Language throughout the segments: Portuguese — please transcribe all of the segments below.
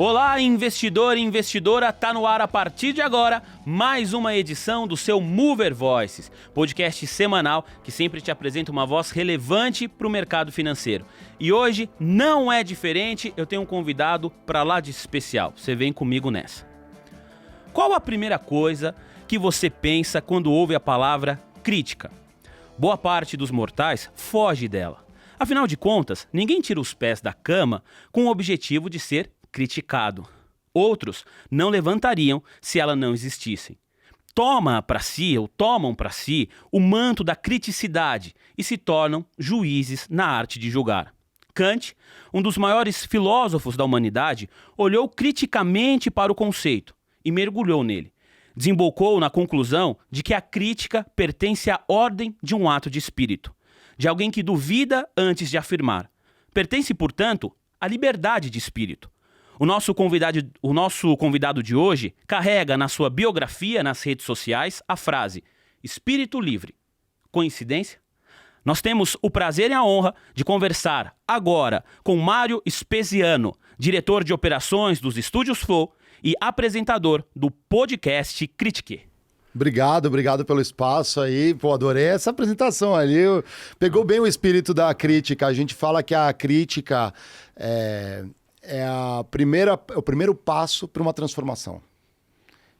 Olá, investidor e investidora, tá no ar a partir de agora mais uma edição do seu Mover Voices, podcast semanal que sempre te apresenta uma voz relevante para o mercado financeiro. E hoje não é diferente, eu tenho um convidado para lá de especial, você vem comigo nessa. Qual a primeira coisa que você pensa quando ouve a palavra crítica? Boa parte dos mortais foge dela. Afinal de contas, ninguém tira os pés da cama com o objetivo de ser criticado. Outros não levantariam se ela não existissem. Tomam para si o manto da criticidade e se tornam juízes na arte de julgar. Kant, um dos maiores filósofos da humanidade, olhou criticamente para o conceito e mergulhou nele. Desembocou na conclusão de que a crítica pertence à ordem de um ato de espírito, de alguém que duvida antes de afirmar. Pertence, portanto, à liberdade de espírito. O nosso convidado de hoje carrega na sua biografia nas redes sociais a frase espírito livre. Coincidência? Nós temos o prazer e a honra de conversar agora com Mário Speziano, diretor de operações dos Estúdios Flow e apresentador do podcast Critique. Obrigado pelo espaço aí. Pô, adorei essa apresentação ali. Pegou bem o espírito da crítica. A gente fala que a crítica é o primeiro passo para uma transformação.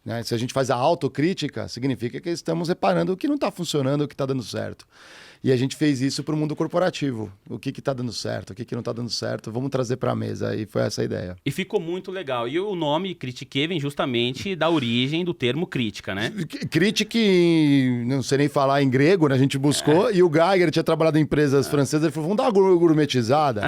Né? Se a gente faz a autocrítica, significa que estamos reparando o que não está funcionando, o que está dando certo. E a gente fez isso para o mundo corporativo. O que está dando certo, o que não está dando certo, vamos trazer para a mesa. E foi essa a ideia. E ficou muito legal. E o nome Critique vem justamente da origem do termo crítica, né? Critique, não sei nem falar em grego, né? A gente buscou. E o Geiger tinha trabalhado em empresas francesas. Ele falou, vamos dar uma gourmetizada.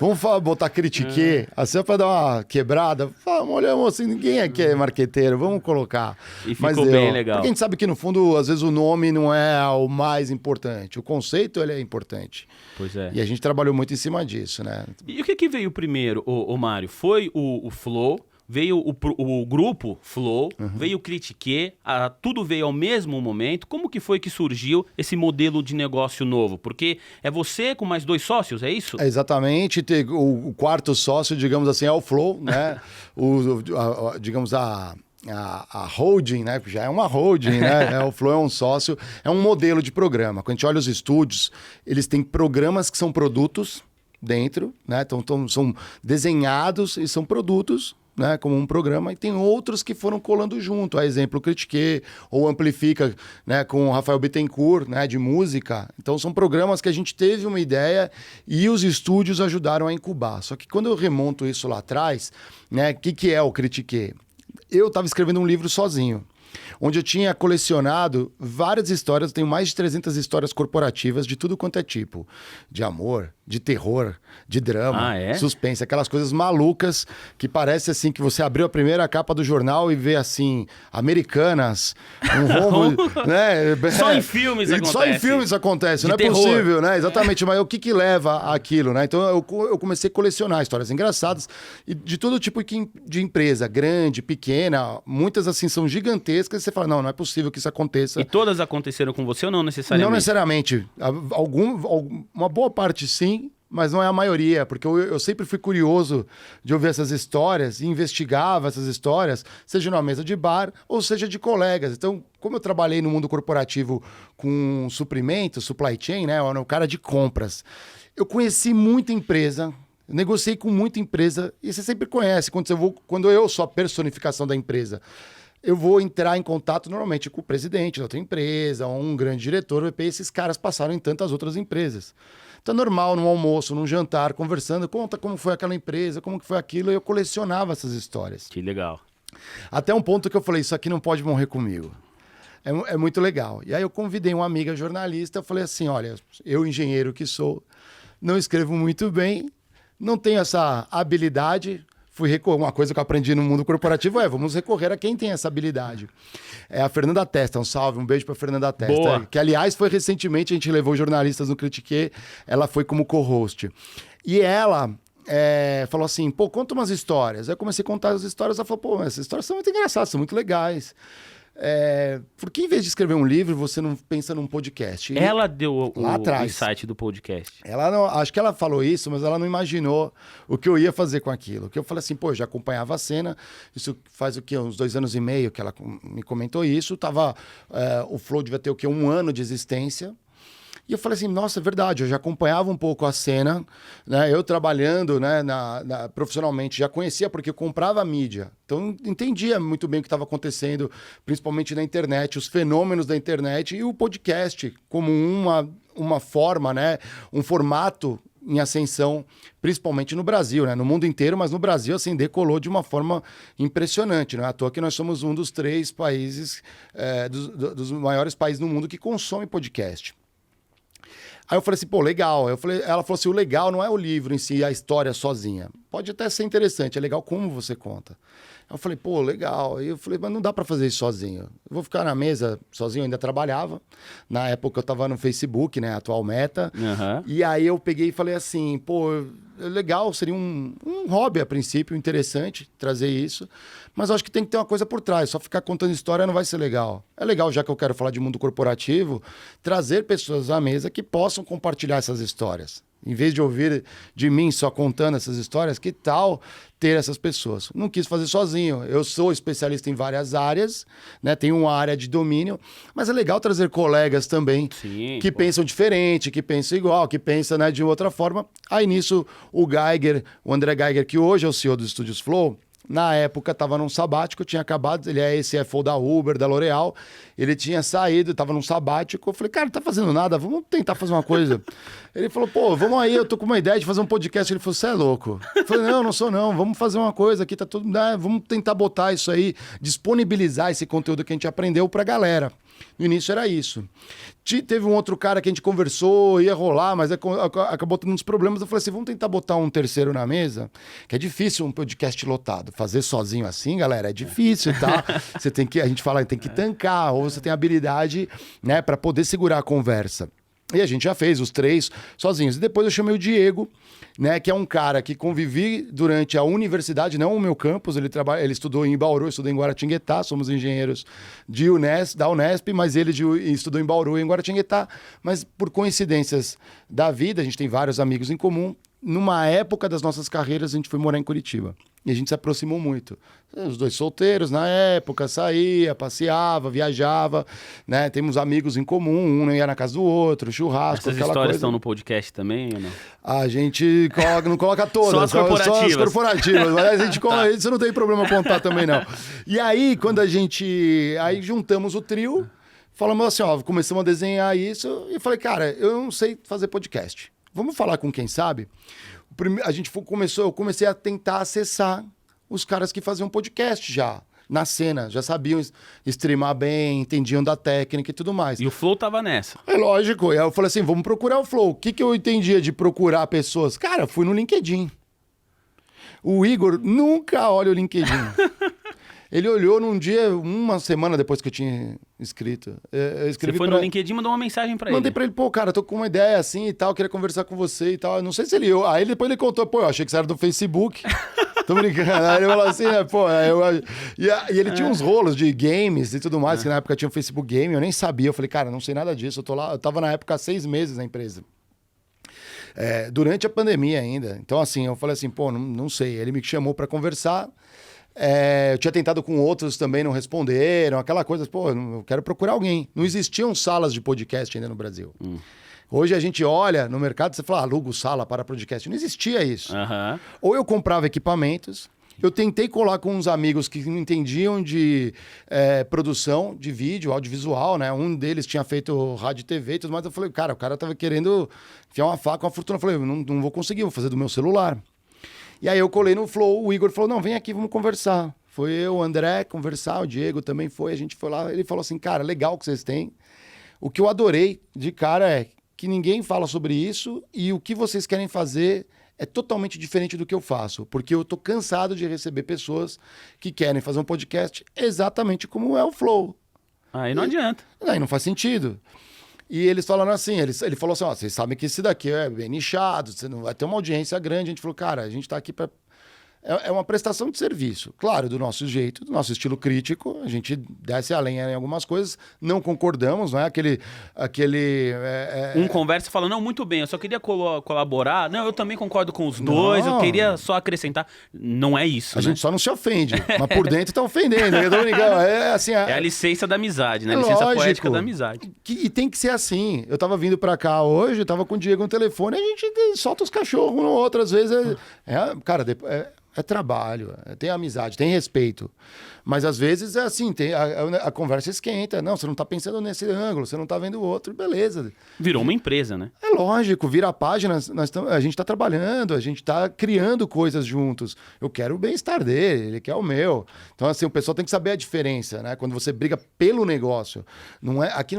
Vamos botar critique. Assim para dar uma quebrada. Olhamos assim, ninguém aqui é marqueteiro. Vamos colocar. E ficou bem legal. Porque a gente sabe que no fundo, às vezes o nome não é o mais importante. O conceito ele é importante. Pois é. E a gente trabalhou muito em cima disso, né? E o que veio primeiro, o Mário? Foi o Flow, veio o grupo Flow, veio o Critique, tudo veio ao mesmo momento. Como que foi que surgiu esse modelo de negócio novo? Porque é você com mais 2 sócios, é isso? É exatamente. O quarto sócio, digamos assim, é o Flow, né? A holding, né? Já é uma holding, né? O Flow é um sócio, é um modelo de programa. Quando a gente olha os estúdios, eles têm programas que são produtos dentro, né? Então são desenhados e são produtos, né? Como um programa, e tem outros que foram colando junto. A exemplo, o Critique ou Amplifica, né? Com o Rafael Bittencourt, né? De música. Então são programas que a gente teve uma ideia e os estúdios ajudaram a incubar. Só que quando eu remonto isso lá atrás, né? O que é o Critique? Eu estava escrevendo um livro sozinho, onde eu tinha colecionado várias histórias, eu tenho mais de 300 histórias corporativas de tudo quanto é tipo, de amor, de terror, de drama, suspense, aquelas coisas malucas que parece assim que você abriu a primeira capa do jornal e vê assim, Americanas, um rombo, né? Só em filmes acontece. Só em filmes acontece, não é possível, né? Exatamente, mas o que leva àquilo, né? Então eu comecei a colecionar histórias engraçadas e de todo tipo de empresa, grande, pequena, muitas assim são gigantescas, e você fala, não é possível que isso aconteça. E todas aconteceram com você ou não necessariamente? Não necessariamente. Uma boa parte sim, mas não é a maioria, porque eu sempre fui curioso de ouvir essas histórias e investigava essas histórias, seja numa mesa de bar ou seja de colegas. Então, como eu trabalhei no mundo corporativo com suprimentos, supply chain, né? Eu era um cara de compras. Eu conheci muita empresa, negociei com muita empresa, e você sempre conhece, quando eu sou a personificação da empresa, eu vou entrar em contato normalmente com o presidente da outra empresa, ou um grande diretor, e esses caras passaram em tantas outras empresas. Então é normal, num almoço, num jantar, conversando, conta como foi aquela empresa, como que foi aquilo, e eu colecionava essas histórias. Que legal. Até um ponto que eu falei, isso aqui não pode morrer comigo. É muito legal. E aí eu convidei uma amiga jornalista, eu falei assim, olha, eu engenheiro que sou, não escrevo muito bem, não tenho essa habilidade. Uma coisa que eu aprendi no mundo corporativo vamos recorrer a quem tem essa habilidade. É a Fernanda Testa, um beijo para Fernanda Testa. Boa. Que, aliás, foi recentemente, a gente levou jornalistas no Critique, ela foi como co-host. E ela falou assim, conta umas histórias. Aí eu comecei a contar as histórias, ela falou, essas histórias são muito engraçadas, são muito legais. por que em vez de escrever um livro, você não pensa num podcast? E Ela deu lá atrás, insight do podcast. ela não, acho que ela falou isso, mas ela não imaginou o que eu ia fazer com aquilo. Que eu falei assim, pô, eu já acompanhava a cena, isso faz o quê? Uns 2 anos e meio que ela me comentou isso, o Flow devia ter o quê? 1 ano de existência. E eu falei assim, nossa, é verdade, eu já acompanhava um pouco a cena, né? Eu trabalhando, né, profissionalmente, já conhecia porque eu comprava a mídia. Então, entendia muito bem o que estava acontecendo, principalmente na internet, os fenômenos da internet e o podcast como uma forma, né, um formato em ascensão, principalmente no Brasil, né? No mundo inteiro, mas no Brasil, assim, decolou de uma forma impressionante, não é à toa que nós somos um dos 3 países, dos maiores países no mundo que consomem podcast. Aí eu falei assim, pô, legal. Ela falou assim, o legal não é o livro em si, a história sozinha. Pode até ser interessante, é legal como você conta. Eu falei, pô, legal. Aí eu falei, mas não dá para fazer isso sozinho. Eu vou ficar na mesa sozinho, eu ainda trabalhava. Na época eu estava no Facebook, né, atual Meta. Uhum. E aí eu peguei e falei assim, pô, legal, seria um hobby a princípio, interessante trazer isso. Mas eu acho que tem que ter uma coisa por trás. Só ficar contando história não vai ser legal. É legal, já que eu quero falar de mundo corporativo, trazer pessoas à mesa que possam compartilhar essas histórias. Em vez de ouvir de mim só contando essas histórias, que tal ter essas pessoas? Não quis fazer sozinho. Eu sou especialista em várias áreas, né? Tenho uma área de domínio, mas é legal trazer colegas também. Sim, que pensam diferente, que pensam igual, que pensam, né, de outra forma. Aí nisso, o André Geiger, que hoje é o CEO dos Estúdios Flow, na época estava num sabático, tinha acabado, ele é CFO da Uber, da L'Oréal, ele tinha saído, estava num sabático, eu falei, cara, não tá fazendo nada, vamos tentar fazer uma coisa. Ele falou, pô, vamos aí, eu tô com uma ideia de fazer um podcast. Ele falou, você é louco. Eu falei, não sou não, vamos fazer uma coisa aqui, tá tudo, né? Vamos tentar botar isso aí, disponibilizar esse conteúdo que a gente aprendeu pra galera. No início era isso. Teve um outro cara que a gente conversou, ia rolar, mas acabou tendo uns problemas. Eu falei assim, vamos tentar botar um terceiro na mesa, que é difícil um podcast lotado. Fazer sozinho assim, galera, é difícil, tá? A gente fala, tem que tancar, ou você tem habilidade, né, para poder segurar a conversa. E a gente já fez os 3 sozinhos. E depois eu chamei o Diego, né, que é um cara que convivi durante a universidade, não o meu campus, ele estudou em Bauru, eu estudei em Guaratinguetá, somos engenheiros da Unesp, mas ele estudou em Bauru e em Guaratinguetá, mas por coincidências da vida, a gente tem vários amigos em comum, numa época das nossas carreiras a gente foi morar em Curitiba. E a gente se aproximou muito. Os 2 solteiros, na época, saía, passeava, viajava, né? Temos amigos em comum, um ia na casa do outro, churrasco, Essas aquela histórias coisa. estão no podcast também ou não? A gente não coloca todas, Só as corporativas. Só as corporativas, mas a gente isso não tem problema contar também, não. E aí, quando aí juntamos o trio, falamos assim, ó, começamos a desenhar isso, e falei, cara, eu não sei fazer podcast. Vamos falar com quem sabe? Eu comecei a tentar acessar os caras que faziam podcast já, na cena, já sabiam streamar bem, entendiam da técnica e tudo mais. E o Flow tava nessa. É lógico, e aí eu falei assim, vamos procurar o Flow. O que eu entendia de procurar pessoas? Cara, fui no LinkedIn. O Igor nunca olha o LinkedIn. Ele olhou num dia, uma semana depois que eu tinha escrito. Você foi no LinkedIn e mandou uma mensagem pra ele. Mandei pra ele, pô, cara, tô com uma ideia assim e tal, queria conversar com você e tal. Não sei se ele... Aí depois ele contou, pô, eu achei que você era do Facebook. Tô brincando. Aí ele falou assim, né, pô... E ele tinha uns rolos de games e tudo mais, que na época tinha o Facebook Game, eu nem sabia. Eu falei, cara, não sei nada disso, eu tô lá... Eu tava na época há 6 meses na empresa. Durante a pandemia ainda. Então, assim, eu falei assim, pô, não sei. Ele me chamou pra conversar... eu tinha tentado com outros também, não responderam, aquela coisa, pô, eu quero procurar alguém. Não existiam salas de podcast ainda no Brasil. Hoje a gente olha no mercado e você fala, alugo sala para podcast. Não existia isso. Uhum. Ou eu comprava equipamentos, eu tentei colar com uns amigos que não entendiam de produção de vídeo, audiovisual, né? Um deles tinha feito rádio e TV e tudo mais. Eu falei, cara, o cara tava querendo enfiar uma faca, uma fortuna. Eu falei, não vou conseguir, vou fazer do meu celular. E aí eu colei no Flow, o Igor falou, não, vem aqui, vamos conversar. Foi eu, o André, conversar, o Diego também foi, a gente foi lá, ele falou assim, cara, legal que vocês têm. O que eu adorei de cara é que ninguém fala sobre isso e o que vocês querem fazer é totalmente diferente do que eu faço, porque eu tô cansado de receber pessoas que querem fazer um podcast exatamente como é o Flow. Aí não adianta. Aí não faz sentido. E eles falaram assim, ele falou assim, ó, vocês sabem que esse daqui é bem nichado, você não vai ter uma audiência grande. A gente falou, cara, a gente tá aqui pra é uma prestação de serviço. Claro, do nosso jeito, do nosso estilo crítico, a gente desce a lenha em algumas coisas, não concordamos, não é Um conversa e fala, não, muito bem, eu só queria colaborar. Não, eu também concordo com os dois, eu queria só acrescentar. Não é isso, A gente só não se ofende, mas por dentro tá ofendendo. É a licença da amizade, né? A licença poética da amizade. E tem que ser assim. Eu tava vindo pra cá hoje, eu tava com o Diego no telefone, a gente solta os cachorros um no outro, às vezes. Cara, é trabalho, tem amizade, tem respeito. Mas às vezes é assim, a conversa esquenta. Não, você não tá pensando nesse ângulo, você não tá vendo o outro, beleza. Virou uma empresa, né? É lógico, vira a página, a gente tá trabalhando, a gente tá criando coisas juntos. Eu quero o bem-estar dele, ele quer o meu. Então, assim, o pessoal tem que saber a diferença, né? Quando você briga pelo negócio. Aqui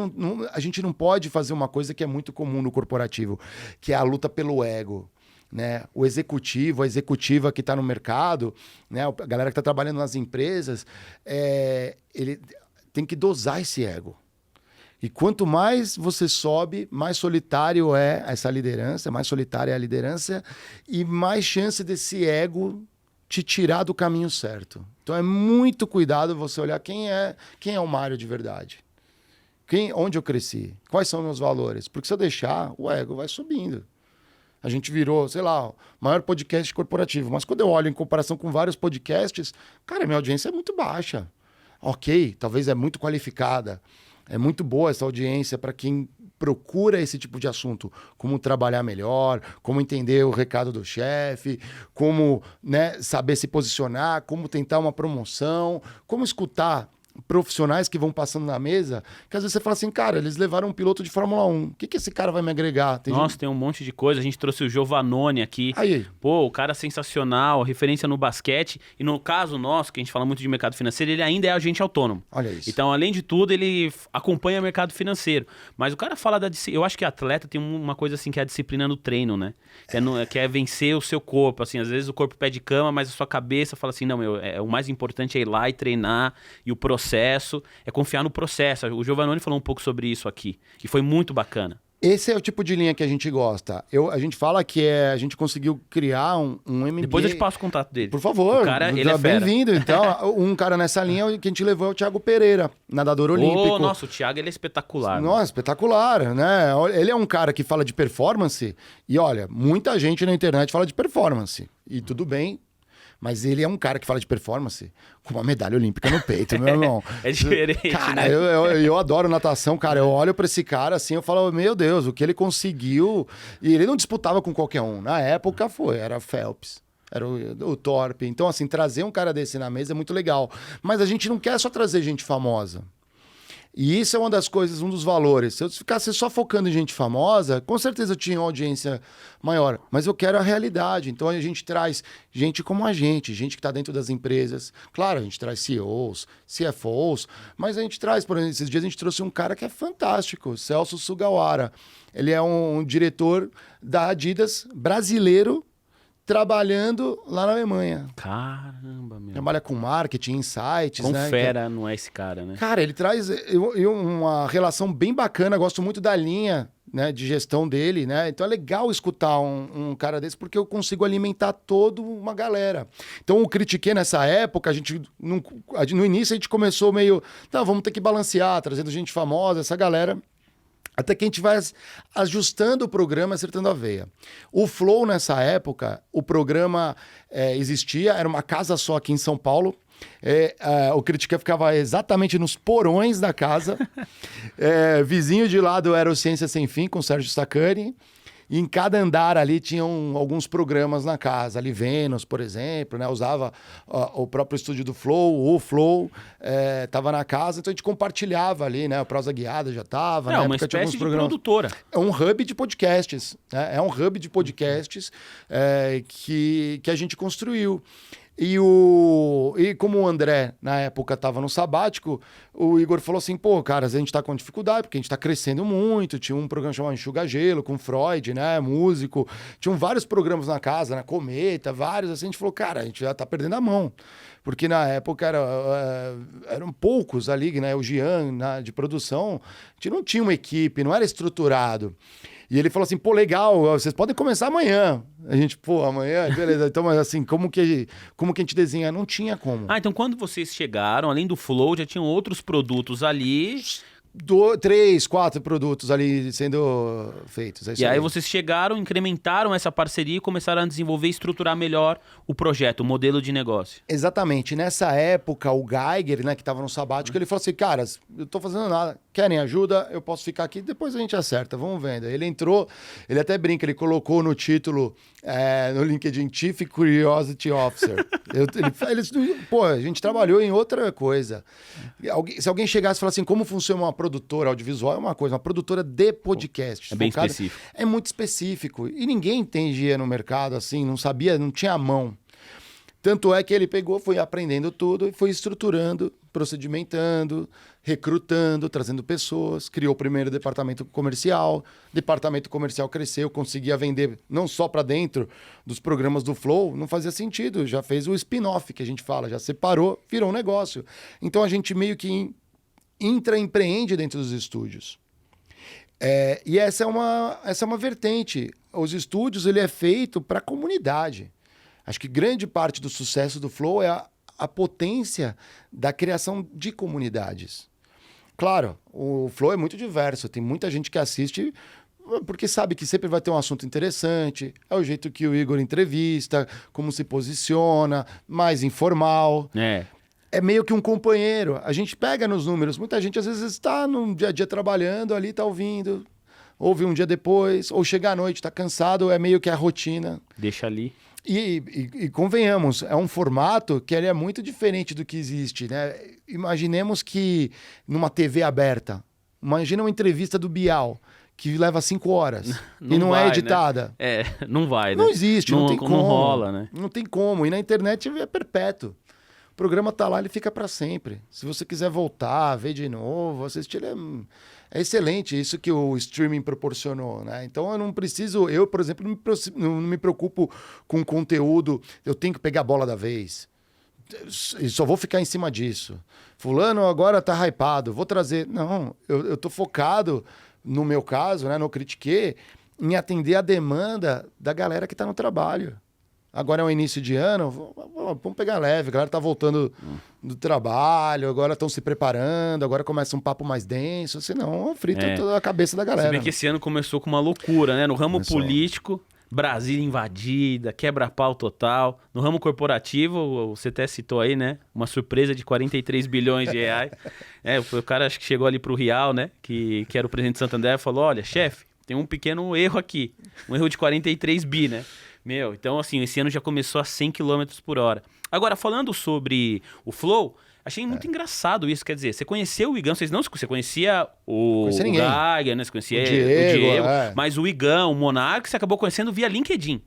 a gente não pode fazer uma coisa que é muito comum no corporativo, que é a luta pelo ego. Né? O executivo, a executiva que está no mercado, né? A galera que está trabalhando nas empresas, ele tem que dosar esse ego. E quanto mais você sobe, mais solitário é essa liderança, mais solitária é a liderança e mais chance desse ego te tirar do caminho certo. Então é muito cuidado você olhar quem é o Mário de verdade. Onde eu cresci? Quais são meus valores? Porque se eu deixar, o ego vai subindo. A gente virou, sei lá, o maior podcast corporativo. Mas quando eu olho em comparação com vários podcasts, cara, minha audiência é muito baixa. Ok, talvez é muito qualificada. É muito boa essa audiência para quem procura esse tipo de assunto. Como trabalhar melhor, como entender o recado do chefe, como, né, saber se posicionar, como tentar uma promoção, como escutar profissionais que vão passando na mesa, que às vezes você fala assim, cara, eles levaram um piloto de Fórmula 1. O que esse cara vai me agregar? Tem um monte de coisa. A gente trouxe o Giovannone aqui. Aí. Pô, o cara sensacional, referência no basquete. E no caso nosso, que a gente fala muito de mercado financeiro, ele ainda é agente autônomo. Olha isso. Então, além de tudo, ele acompanha o mercado financeiro. Mas o cara fala eu acho que atleta tem uma coisa assim que é a disciplina no treino, né? Que é vencer o seu corpo. Assim, às vezes o corpo pede cama, mas a sua cabeça fala assim, não, o mais importante é ir lá e treinar. E o processo, é confiar no processo. O Giovannone falou um pouco sobre isso aqui, que foi muito bacana. Esse é o tipo de linha que a gente gosta. A gente fala que a gente conseguiu criar um MBA... Depois eu te passo o contato dele. Por favor. O cara, ele é fera. Bem-vindo. Então, um cara nessa linha que a gente levou é o Thiago Pereira, nadador olímpico. Nossa, o Thiago, ele é espetacular. Nossa, espetacular, né? Ele é um cara que fala de performance e, olha, muita gente na internet fala de performance. E tudo bem, mas ele é um cara que fala de performance com uma medalha olímpica no peito, meu irmão. É diferente, cara, né? eu adoro natação, cara. Eu olho pra esse cara assim, eu falo, meu Deus, o que ele conseguiu. E ele não disputava com qualquer um. Na época era Phelps. Era o Thorpe. Então, assim, trazer um cara desse na mesa é muito legal. Mas a gente não quer só trazer gente famosa. E isso é uma das coisas, um dos valores. Se eu ficasse só focando em gente famosa, com certeza eu tinha uma audiência maior. Mas eu quero a realidade. Então a gente traz gente como a gente que está dentro das empresas. Claro, a gente traz CEOs, CFOs, mas a gente traz, por exemplo, esses dias a gente trouxe um cara que é fantástico, Celso Sugawara. Ele é um diretor da Adidas brasileiro, trabalhando lá na Alemanha. Caramba, meu. Trabalha com marketing, insights, né? Fera, não é esse cara, né? Cara, ele traz uma relação bem bacana. Gosto muito da linha, né, de gestão dele, né? Então é legal escutar um cara desse porque eu consigo alimentar toda uma galera. Então o Critiquei nessa época, no início a gente começou meio... Não, vamos ter que balancear, trazendo gente famosa, essa galera... Até que a gente vai ajustando o programa, acertando a veia. O Flow, nessa época, o programa existia, era uma casa só aqui em São Paulo. O Critica ficava exatamente nos porões da casa. Vizinho de lado era o Ciência Sem Fim, com o Sérgio Sacani. E em cada andar ali tinham alguns programas na casa. Ali Vênus, por exemplo, né? Usava o próprio estúdio do Flow, o Flow estava na casa, então a gente compartilhava ali, né? A Prosa Guiada já estava. É uma espécie de produtora. É um hub de podcasts, né? É um hub de podcasts que a gente construiu. E como o André, na época, estava no sabático, o Igor falou assim, pô, cara, a gente está com dificuldade, porque a gente está crescendo muito, tinha um programa chamado Enxuga Gelo, com Freud, né, músico, tinham vários programas na casa, né, Cometa, vários, assim, a gente falou, cara, a gente já está perdendo a mão, porque na época eram poucos ali, né, o Gian, de produção, a gente não tinha uma equipe, não era estruturado. E ele falou assim, pô, legal, vocês podem começar amanhã. A gente, pô, amanhã, beleza. Então, mas assim, como que a gente desenha? Não tinha como. Ah, então quando vocês chegaram, além do Flow, já tinham outros produtos ali. 3, 4 produtos ali sendo feitos. E aí vocês chegaram, incrementaram essa parceria e começaram a desenvolver e estruturar melhor o projeto, o modelo de negócio. Exatamente. Nessa época, o Geiger, né, que estava no sabático, ele falou assim, caras, eu tô fazendo nada, querem ajuda? Eu posso ficar aqui, depois a gente acerta, vamos vendo. Ele entrou, ele até brinca, ele colocou no título, no LinkedIn, Chief Curiosity Officer. Pô, a gente trabalhou em outra coisa. Se alguém chegasse e falasse assim, como funciona uma produtora audiovisual, é uma coisa, uma produtora de podcast. É bem específico. É muito específico. E ninguém entendia no mercado assim, não sabia, não tinha a mão. Tanto é que ele pegou, foi aprendendo tudo e foi estruturando, procedimentando, recrutando, trazendo pessoas, criou o primeiro departamento comercial cresceu, conseguia vender não só para dentro dos programas do Flow, não fazia sentido, já fez o spin-off que a gente fala, já separou, virou um negócio. Então a gente meio que intraempreende dentro dos estúdios. E essa é uma vertente. Os estúdios, ele é feito para a comunidade. Acho que grande parte do sucesso do Flow é a potência da criação de comunidades. Claro, o Flow é muito diverso. Tem muita gente que assiste porque sabe que sempre vai ter um assunto interessante. É o jeito que o Igor entrevista, como se posiciona, mais informal. É meio que um companheiro. A gente pega nos números. Muita gente, às vezes, está no dia a dia trabalhando ali, está ouvindo. Ouve um dia depois, ou chega à noite, está cansado, é meio que a rotina. Deixa ali. E convenhamos, é um formato que ele é muito diferente do que existe, né? Imaginemos que numa TV aberta, imagina uma entrevista do Bial, que leva 5 horas e não é editada. Né? Não vai, né? Não existe, não tem como. Não rola, né? Não tem como. E na internet é perpétuo. O programa tá lá, ele fica para sempre. Se você quiser voltar, ver de novo, assistir, é excelente isso que o streaming proporcionou, né? Então eu não preciso, por exemplo, não me preocupo com conteúdo, eu tenho que pegar a bola da vez. E só vou ficar em cima disso. Fulano agora tá hypado, vou trazer. Não, eu tô focado, no meu caso, né, no Critique, em atender a demanda da galera que tá no trabalho. Agora é o início de ano, vamos pegar leve, a galera tá voltando do trabalho, agora estão se preparando, agora começa um papo mais denso, senão frita toda a cabeça da galera. Você vê que esse ano começou com uma loucura, né? No ramo político, Brasília invadida, quebra-pau total. No ramo corporativo, você até citou aí, né? Uma surpresa de 43 bilhões de reais. O cara acho que chegou ali pro Rial, né? Que era o presidente de Santander, falou, olha, chefe, tem um pequeno erro aqui. Um erro de 43 bi, né? Então assim, esse ano já começou a 100 km por hora. Agora, falando sobre o Flow, achei muito engraçado isso. Quer dizer, você conheceu o Igão, você conhecia o Geiger, né? Você conhecia o Diego, mas o Igão, o Monark, você acabou conhecendo via LinkedIn.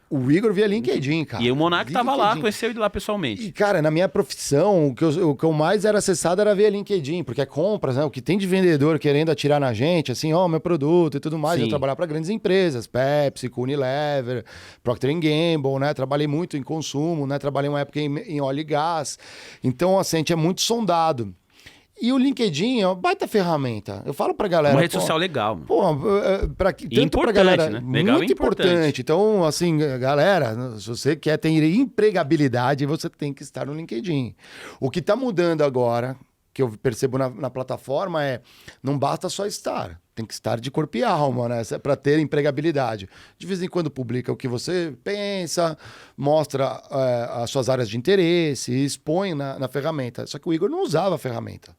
O Igor via LinkedIn, cara. E o Monark tava lá, conheceu ele lá pessoalmente. E, cara, na minha profissão, o que eu mais era acessado era via LinkedIn, porque é compras, né? O que tem de vendedor querendo atirar na gente, assim, meu produto e tudo mais. Sim. Eu trabalhava para grandes empresas, Pepsi, Unilever, Procter & Gamble, né? Trabalhei muito em consumo, né? Trabalhei uma época em óleo e gás. Então, assim, a gente é muito sondado. E o LinkedIn é uma baita ferramenta. Eu falo pra galera... Uma rede social legal. Tanto pra galera... Né? Legal muito e importante. Então, assim, galera, se você quer ter empregabilidade, você tem que estar no LinkedIn. O que tá mudando agora, que eu percebo na plataforma, não basta só estar. Tem que estar de corpo e alma, né? Para ter empregabilidade. De vez em quando publica o que você pensa, mostra as suas áreas de interesse, expõe na ferramenta. Só que o Igor não usava a ferramenta.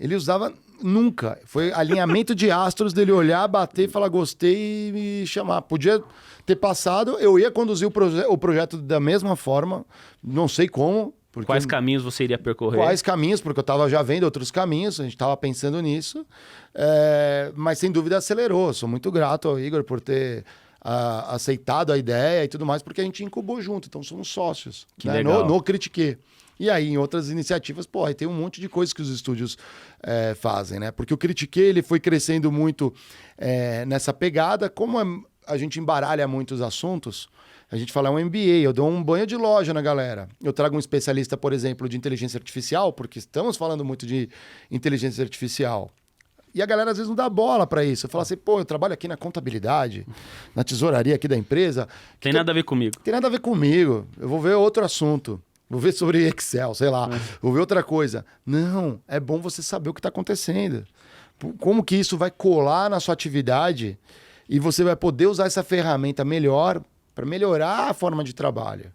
Ele usava nunca. Foi alinhamento de astros dele olhar, bater, falar gostei e me chamar. Podia ter passado, eu ia conduzir o projeto da mesma forma, não sei como. Quais caminhos você iria percorrer? Quais caminhos, porque eu estava já vendo outros caminhos, a gente estava pensando nisso, mas sem dúvida acelerou. Sou muito grato ao Igor por ter aceitado a ideia e tudo mais, porque a gente incubou junto, então somos sócios, que né? legal. No Critique. E aí, em outras iniciativas, aí tem um monte de coisas que os estúdios fazem, né? Porque o Critique, ele foi crescendo muito nessa pegada. Como a gente embaralha muitos assuntos, a gente fala um MBA, eu dou um banho de loja na galera. Eu trago um especialista, por exemplo, de inteligência artificial, porque estamos falando muito de inteligência artificial. E a galera às vezes não dá bola para isso. Fala assim, pô, eu trabalho aqui na contabilidade, na tesouraria aqui da empresa. Tem nada a ver comigo. Tem nada a ver comigo. Eu vou ver outro assunto. Vou ver sobre Excel, sei lá. Vou ver outra coisa. Não, é bom você saber o que está acontecendo. Como que isso vai colar na sua atividade e você vai poder usar essa ferramenta melhor para melhorar a forma de trabalho.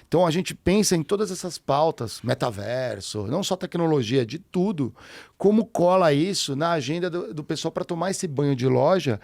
Então a gente pensa em todas essas pautas, metaverso, não só tecnologia, de tudo. Como cola isso na agenda do pessoal para tomar esse banho de loja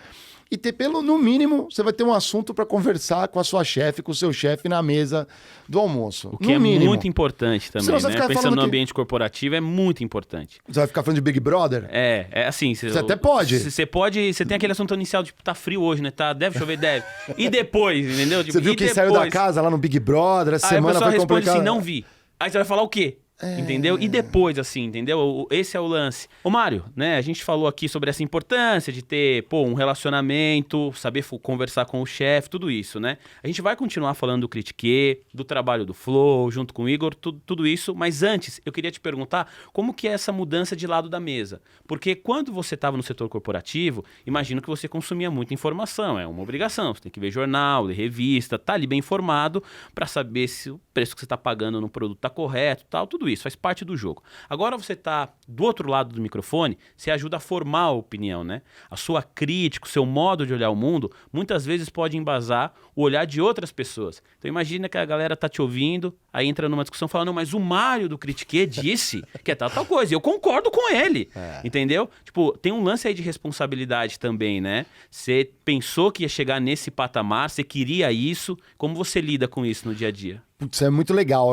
e ter, no mínimo, você vai ter um assunto para conversar com a sua chefe, com o seu chefe na mesa do almoço. O que é mínimo. muito importante também, né? Pensando no ambiente corporativo, é muito importante. Você vai ficar falando de Big Brother? É assim... Você até pode. Você tem aquele assunto inicial, tipo, tá frio hoje, né? Deve chover, deve. E depois, entendeu? Tipo, você viu quem saiu da casa lá no Big Brother, essa semana foi complicado. Aí o pessoal responde assim, não vi. Aí você vai falar o quê? Entendeu? E depois, assim, entendeu? Esse é o lance. Ô, Mário, né? A gente falou aqui sobre essa importância de ter, um relacionamento, saber conversar com o chefe, tudo isso, né? A gente vai continuar falando do Critique, do trabalho do Flow, junto com o Igor, tudo isso. Mas antes, eu queria te perguntar como que é essa mudança de lado da mesa. Porque quando você estava no setor corporativo, imagino que você consumia muita informação. É uma obrigação. Você tem que ver jornal, ler revista, tá ali bem informado para saber se o preço que você está pagando no produto está correto, tal, tudo isso, faz parte do jogo. Agora você está do outro lado do microfone, você ajuda a formar a opinião, né? A sua crítica, o seu modo de olhar o mundo, muitas vezes pode embasar o olhar de outras pessoas. Então imagina que a galera tá te ouvindo, aí entra numa discussão falando, não, mas o Mário do Critique disse que é tal coisa, e eu concordo com ele, entendeu? Tipo, tem um lance aí de responsabilidade também, né? Você pensou que ia chegar nesse patamar, você queria isso, como você lida com isso no dia a dia? Putz, é muito legal.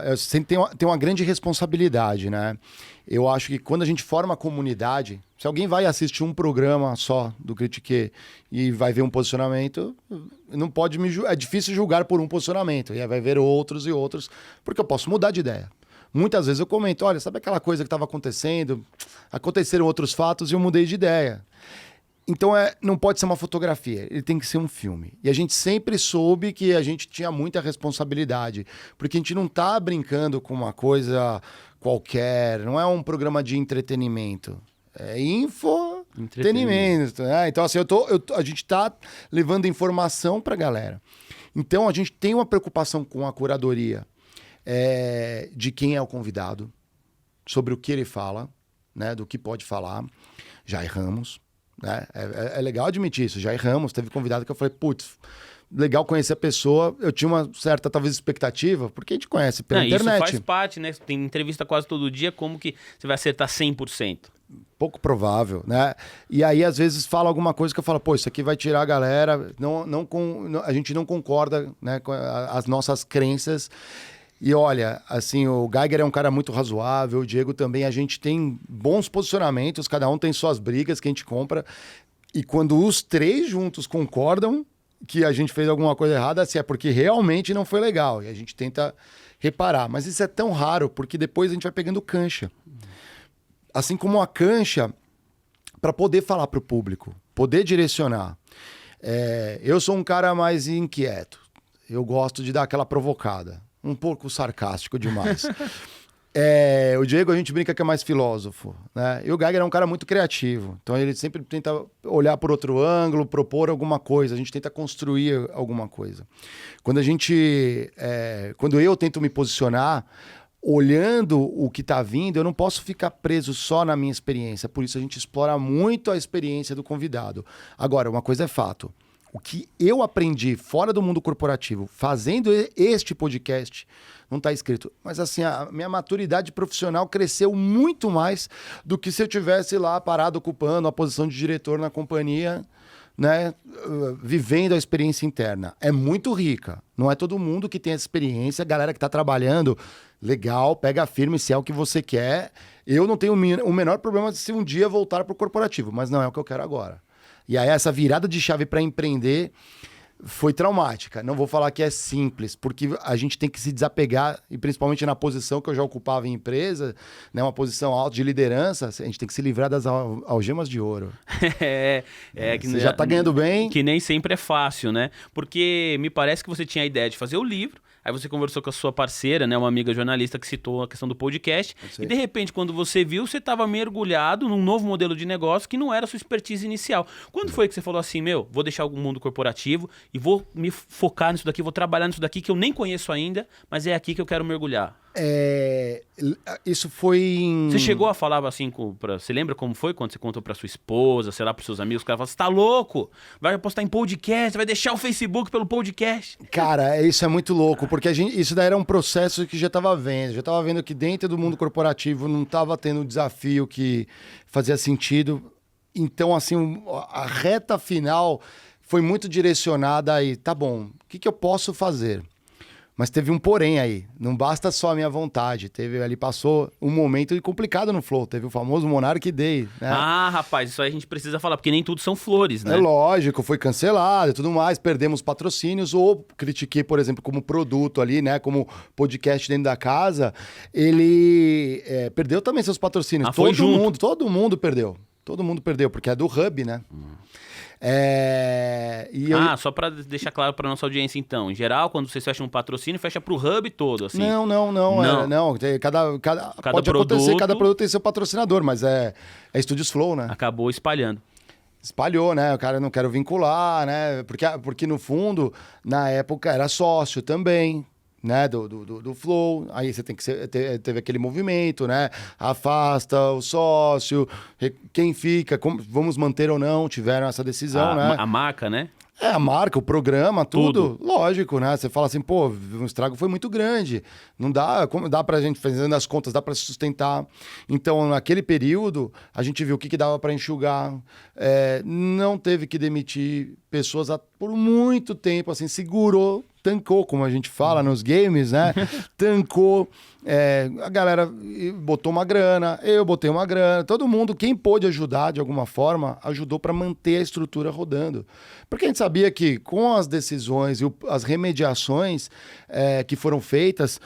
Eu sempre tenho uma grande responsabilidade, né? Eu acho que quando a gente forma a comunidade, se alguém vai assistir um programa só do Critique e vai ver um posicionamento, não pode é difícil julgar por um posicionamento. E aí vai ver outros e outros, porque eu posso mudar de ideia. Muitas vezes eu comento, olha, sabe aquela coisa que estava acontecendo? Aconteceram outros fatos e eu mudei de ideia. Então não pode ser uma fotografia, ele tem que ser um filme. E a gente sempre soube que a gente tinha muita responsabilidade, porque a gente não está brincando com uma coisa qualquer, não é um programa de entretenimento, é infotenimento. Né? Então assim, a gente está levando informação para a galera. Então a gente tem uma preocupação com a curadoria de quem é o convidado, sobre o que ele fala, né? Do que pode falar. Já erramos. Né? É legal admitir isso, já erramos, teve convidado que eu falei, putz, legal conhecer a pessoa, eu tinha uma certa, talvez, expectativa, porque a gente conhece pela internet. Isso faz parte, né? Tem entrevista quase todo dia, como que você vai acertar 100%? Pouco provável, né? E aí, às vezes, fala alguma coisa que eu falo, pô, isso aqui vai tirar a galera, a gente não concorda, né, com as nossas crenças. E olha, assim, o Geiger é um cara muito razoável, o Diego também, a gente tem bons posicionamentos, cada um tem suas brigas que a gente compra. E quando os três juntos concordam que a gente fez alguma coisa errada, assim, é porque realmente não foi legal. E a gente tenta reparar. Mas isso é tão raro, porque depois a gente vai pegando cancha. Assim como a cancha para poder falar para o público, poder direcionar. Eu sou um cara mais inquieto. Eu gosto de dar aquela provocada. Um pouco sarcástico demais. O Diego, a gente brinca que é mais filósofo, né? E o Geiger é um cara muito criativo. Então ele sempre tenta olhar por outro ângulo, propor alguma coisa. A gente tenta construir alguma coisa. Quando eu tento me posicionar, olhando o que está vindo, eu não posso ficar preso só na minha experiência. Por isso a gente explora muito a experiência do convidado. Agora, uma coisa é fato. O que eu aprendi fora do mundo corporativo, fazendo este podcast, não está escrito. Mas assim, a minha maturidade profissional cresceu muito mais do que se eu tivesse lá parado ocupando a posição de diretor na companhia, né, vivendo a experiência interna. É muito rica. Não é todo mundo que tem essa experiência. A galera que está trabalhando, legal, pega firme se é o que você quer. Eu não tenho o menor problema de se um dia voltar para o corporativo, mas não é o que eu quero agora. E aí essa virada de chave para empreender foi traumática. Não vou falar que é simples, porque a gente tem que se desapegar, e principalmente na posição que eu já ocupava em empresa, né, uma posição alta de liderança, a gente tem que se livrar das algemas de ouro. Que você já está ganhando bem. Que nem sempre é fácil, né? Porque me parece que você tinha a ideia de fazer o livro, Aí você conversou com a sua parceira, né, uma amiga jornalista que citou a questão do podcast. E de repente, quando você viu, você estava mergulhado num novo modelo de negócio que não era a sua expertise inicial. Quando foi que você falou assim, vou deixar o mundo corporativo e vou me focar nisso daqui, vou trabalhar nisso daqui que eu nem conheço ainda, mas é aqui que eu quero mergulhar? Isso foi em... Você chegou a falar assim, você lembra como foi quando você contou pra sua esposa, sei lá, pros seus amigos, os caras falaram, você tá louco? Vai postar em podcast, vai deixar o Facebook pelo podcast? Cara, isso é muito louco, porque isso daí era um processo que já tava vendo que dentro do mundo corporativo não tava tendo um desafio que fazia sentido. Então, assim, a reta final foi muito direcionada aí, tá bom, o que eu posso fazer? Mas teve um porém aí, não basta só a minha vontade, passou um momento complicado no Flow, teve o famoso Monarch Day, né? Ah, rapaz, isso aí a gente precisa falar, porque nem tudo são flores, né? É lógico, foi cancelado e tudo mais, perdemos patrocínios, ou critiquei, por exemplo, como produto ali, né, como podcast dentro da casa, ele perdeu também seus patrocínios, todo mundo perdeu, porque é do Hub, né? Só para deixar claro para nossa audiência, então. Em geral, quando vocês fecham um patrocínio, fecha para o Hub todo, assim? Não. Cada pode produto... acontecer, cada produto tem seu patrocinador, mas é Estúdios Flow, né? Acabou espalhando. Espalhou, né? O cara não quero vincular, né? Porque no fundo, na época, era sócio também, né, do Flow, aí você tem que teve aquele movimento, né, afasta o sócio, quem fica, vamos manter ou não, tiveram essa decisão, né. A marca, né? A marca, o programa, tudo. Lógico, né, você fala assim, pô, o estrago foi muito grande, não dá, como dá pra gente, fazendo as contas, dá pra se sustentar. Então, naquele período, a gente viu o que dava pra enxugar, não teve que demitir pessoas por muito tempo, assim, tancou, como a gente fala nos games, né? Tancou. A galera botou uma grana, eu botei uma grana, todo mundo, quem pôde ajudar de alguma forma, ajudou para manter a estrutura rodando. Porque a gente sabia que com as decisões e as remediações que foram feitas,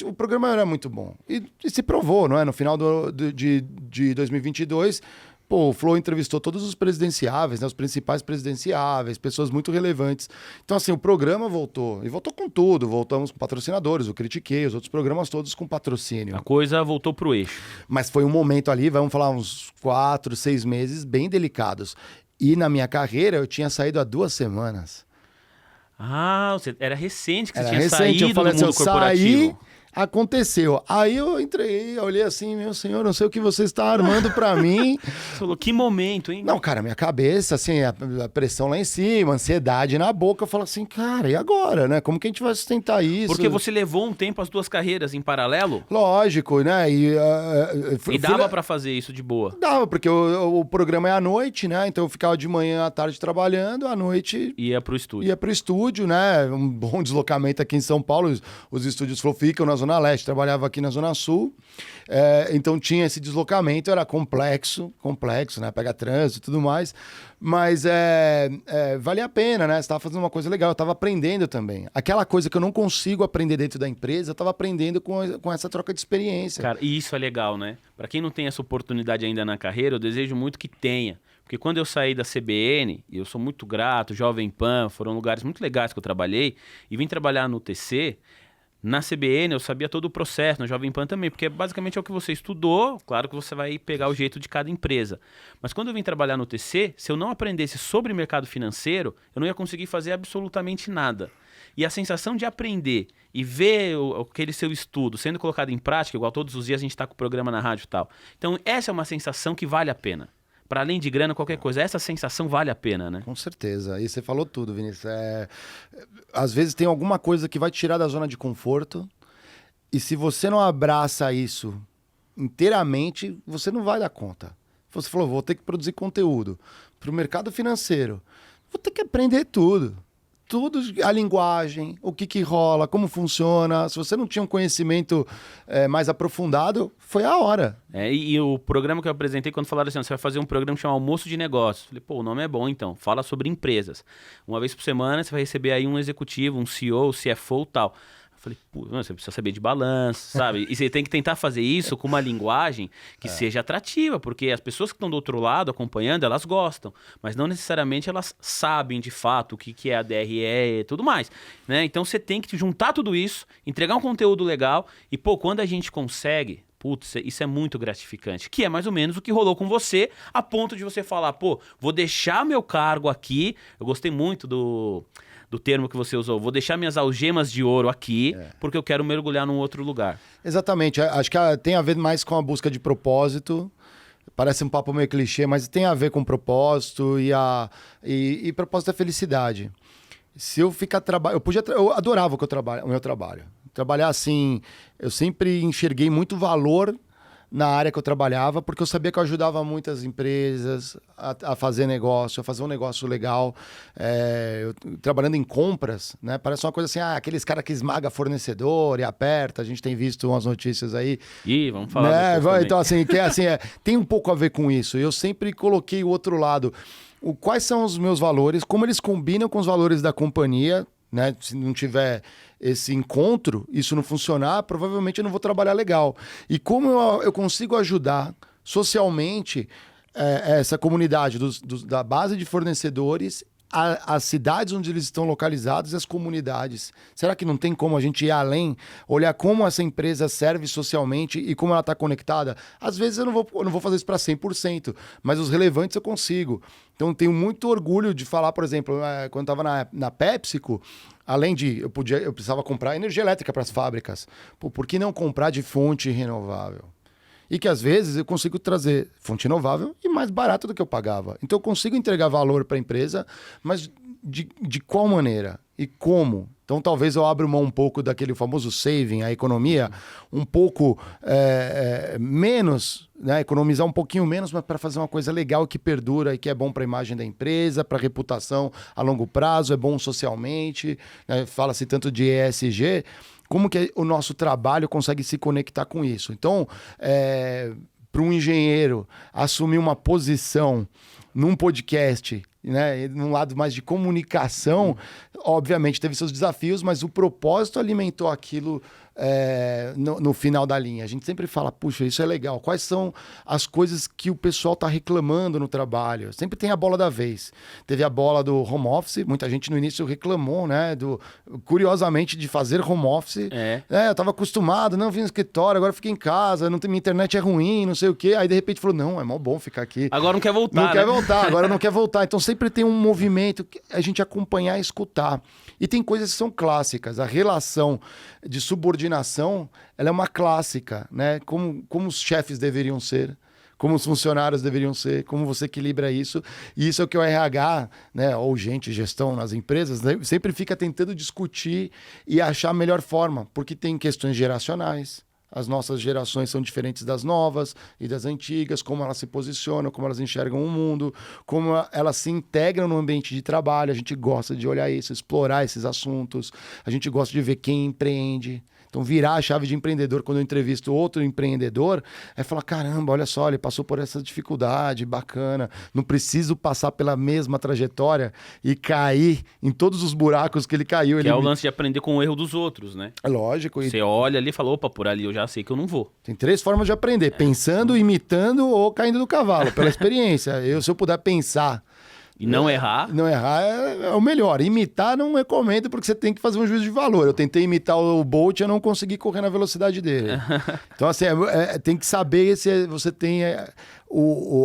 o programa era muito bom. E se provou, não é? No final de 2022, pô, o Flow entrevistou todos os presidenciáveis, né? Os principais presidenciáveis, pessoas muito relevantes. Então, assim, o programa voltou. E voltou com tudo. Voltamos com patrocinadores, o Critiquei, os outros programas todos com patrocínio. A coisa voltou pro eixo. Mas foi um momento ali, vamos falar, uns 4, 6 meses bem delicados. E na minha carreira, eu tinha saído há 2 semanas. Era recente que você Era tinha recente. saído Eu falei do mundo assim, corporativo. Aconteceu. Aí eu entrei, olhei assim, meu senhor, não sei o que você está armando pra mim. Você falou, que momento, hein? Não, cara, minha cabeça, assim, a pressão lá em cima, ansiedade na boca, eu falo assim, cara, e agora, né? Como que a gente vai sustentar isso? Porque você levou um tempo as 2 carreiras em paralelo? Lógico, né? E dava pra fazer isso de boa? Dava, porque o programa é à noite, né? Então eu ficava de manhã à tarde trabalhando, à noite... Ia pro estúdio. Ia pro estúdio, né? Um bom deslocamento aqui em São Paulo, os estúdios Flow ficam na Zona Leste, trabalhava aqui na Zona Sul, então tinha esse deslocamento, era complexo, né? Pega trânsito e tudo mais, mas valia a pena, né? Você estava fazendo uma coisa legal, eu estava aprendendo também. Aquela coisa que eu não consigo aprender dentro da empresa, eu estava aprendendo com essa troca de experiência. Cara, e isso é legal, né? Para quem não tem essa oportunidade ainda na carreira, eu desejo muito que tenha. Porque quando eu saí da CBN, e eu sou muito grato, Jovem Pan, foram lugares muito legais que eu trabalhei, e vim trabalhar no TC. Na CBN eu sabia todo o processo, na Jovem Pan também, porque basicamente é o que você estudou, claro que você vai pegar o jeito de cada empresa. Mas quando eu vim trabalhar no TC, se eu não aprendesse sobre mercado financeiro, eu não ia conseguir fazer absolutamente nada. E a sensação de aprender e ver aquele seu estudo sendo colocado em prática, igual todos os dias a gente está com o programa na rádio e tal. Então essa é uma sensação que vale a pena. Para além de grana, qualquer coisa. Essa sensação vale a pena, né? Com certeza. E você falou tudo, Vinícius. Às vezes tem alguma coisa que vai te tirar da zona de conforto e se você não abraça isso inteiramente, você não vai dar conta. Você falou, vou ter que produzir conteúdo para o mercado financeiro. Vou ter que aprender tudo. Tudo, a linguagem, o que rola, como funciona. Se você não tinha um conhecimento mais aprofundado, foi a hora. E o programa que eu apresentei, quando falaram assim, você vai fazer um programa que chama Almoço de Negócios. Falei, pô, o nome é bom então, fala sobre empresas. Uma vez por semana você vai receber aí um executivo, um CEO, CFO e tal. Falei, pô, você precisa saber de balanço, sabe? E você tem que tentar fazer isso com uma linguagem que seja atrativa, porque as pessoas que estão do outro lado acompanhando, elas gostam, mas não necessariamente elas sabem de fato o que é a DRE e tudo mais, né? Então você tem que juntar tudo isso, entregar um conteúdo legal e, pô, quando a gente consegue... Putz, isso é muito gratificante. Que é mais ou menos o que rolou com você, a ponto de você falar, pô, vou deixar meu cargo aqui. Eu gostei muito do termo que você usou. Vou deixar minhas algemas de ouro aqui, porque eu quero mergulhar num outro lugar. Exatamente. Acho que tem a ver mais com a busca de propósito. Parece um papo meio clichê, mas tem a ver com propósito e propósito é felicidade. Se eu ficar trabalhando... Eu adorava o meu trabalho. Trabalhar assim, eu sempre enxerguei muito valor na área que eu trabalhava, porque eu sabia que eu ajudava muitas empresas a fazer negócio, a fazer um negócio legal. Trabalhando em compras, né? Parece uma coisa assim, aqueles caras que esmaga fornecedor e aperta, a gente tem visto umas notícias aí. Ih, vamos falar depois então, assim, tem um pouco a ver com isso. Eu sempre coloquei o outro lado. Quais são os meus valores, como eles combinam com os valores da companhia, né? Se não tiver esse encontro, isso não funcionar, provavelmente eu não vou trabalhar legal. E como eu consigo ajudar socialmente essa comunidade da base de fornecedores, as cidades onde eles estão localizados e as comunidades. Será que não tem como a gente ir além, olhar como essa empresa serve socialmente e como ela está conectada? Às vezes eu não vou fazer isso para 100%, mas os relevantes eu consigo. Então tenho muito orgulho de falar, por exemplo, quando estava na PepsiCo, além de eu precisava comprar energia elétrica para as fábricas. Por que não comprar de fonte renovável? E que às vezes eu consigo trazer fonte renovável e mais barato do que eu pagava. Então eu consigo entregar valor para a empresa, mas de qual maneira e como? Então talvez eu abra mão um pouco daquele famoso saving, a economia, um pouco menos, né? Economizar um pouquinho menos, mas para fazer uma coisa legal que perdura e que é bom para a imagem da empresa, para a reputação a longo prazo, é bom socialmente, né? Fala-se tanto de ESG. Como que o nosso trabalho consegue se conectar com isso? Então, para um engenheiro assumir uma posição num podcast, né, num lado mais de comunicação, obviamente teve seus desafios, mas o propósito alimentou aquilo no final da linha. A gente sempre fala, puxa, isso é legal. Quais são as coisas que o pessoal está reclamando no trabalho? Sempre tem a bola da vez. Teve a bola do home office, muita gente no início reclamou, né? Curiosamente, de fazer home office. Eu estava acostumado, não vim no escritório, agora fiquei em casa, minha internet é ruim, não sei o quê. Aí, de repente, falou, não, é mó bom ficar aqui. Agora não quer voltar, Não quer voltar, agora não quer voltar. Então, sempre tem um movimento que a gente acompanhar e escutar. E tem coisas que são clássicas. A relação de subordinação, ela é uma clássica, né? Como os chefes deveriam ser, como os funcionários deveriam ser, como você equilibra isso. E isso é o que o RH, né, ou gestão nas empresas, né, sempre fica tentando discutir e achar a melhor forma, porque tem questões geracionais. As nossas gerações são diferentes das novas e das antigas, como elas se posicionam, como elas enxergam o mundo, como elas se integram no ambiente de trabalho. A gente gosta de olhar isso, explorar esses assuntos. A gente gosta de ver quem empreende. Então, virar a chave de empreendedor, quando eu entrevisto outro empreendedor, é falar, caramba, olha só, ele passou por essa dificuldade, bacana. Não preciso passar pela mesma trajetória e cair em todos os buracos que ele caiu. Que é o lance de aprender com o erro dos outros, né? É lógico. Você olha ali e fala, opa, por ali eu já sei que eu não vou. Tem 3 formas de aprender, pensando, imitando ou caindo do cavalo, pela experiência. Se eu puder pensar... E não errar? Não errar é o melhor. Imitar não recomendo, porque você tem que fazer um juízo de valor. Eu tentei imitar o Bolt e eu não consegui correr na velocidade dele. Então, assim, tem que saber se você tem